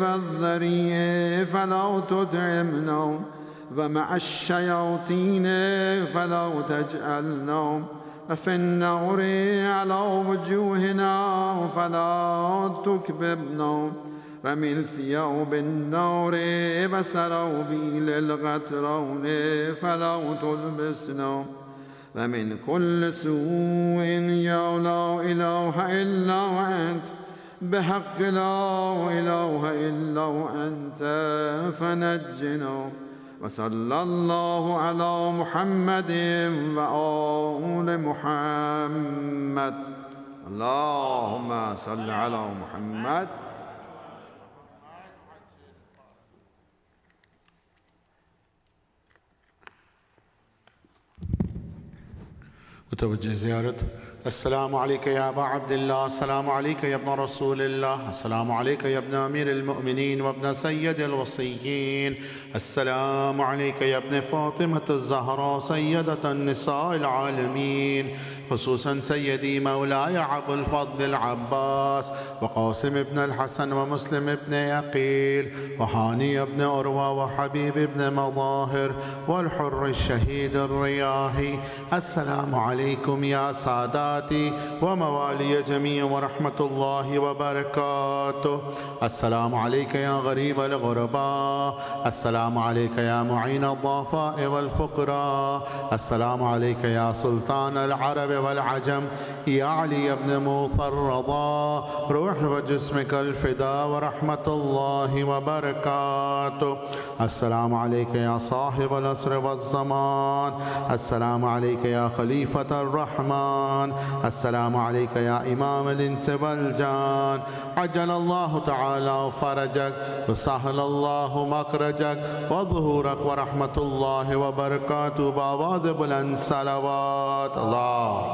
والذريع فلا تطعمنا ومع الشياطين فلا تجعلنا وفي النار على وجوهنا فلا تكببنا ومن ثياب النار وسراويل الغترون فلا تلبسنا ومن كل سوء يا لا إله إلا أنت بحق لا إله إلا أنت فنجنا وصلى الله على محمد وآل محمد اللهم صل على محمد
متوجه زيارة السلام عليك يا أبا عبد الله، السلام عليك يا ابن رسول الله، السلام عليك يا ابن أمير المؤمنين وابن سيد الوصيين، السلام عليك يا ابن فاطمة الزهراء سيدة النساء العالمين، خصوصا سيدي مولاي أبو الفضل العباس وقاسم بن الحسن ومسلم بن يقيل وهاني بن أروى وحبيب بن مظاهر والحر الشهيد الرياحي. السلام عليكم يا ساداتي وموالي جميع ورحمة الله وبركاته. السلام عليك يا غريب الغرباء، السلام عليك يا معين الضعفاء والفقراء، السلام عليك يا سلطان العرب والعجم يا علي بن موسى الرضا، روح وجسمك الفداء ورحمة الله وبركاته. السلام عليك يا صاحب العصر والزمان، السلام عليك يا خليفة الرحمن، السلام عليك يا إمام الإنس والجان، عجل الله تعالى فرجك وسهل الله مخرجك وظهورك ورحمة الله وبركاته بآواز بلند صلوات. الله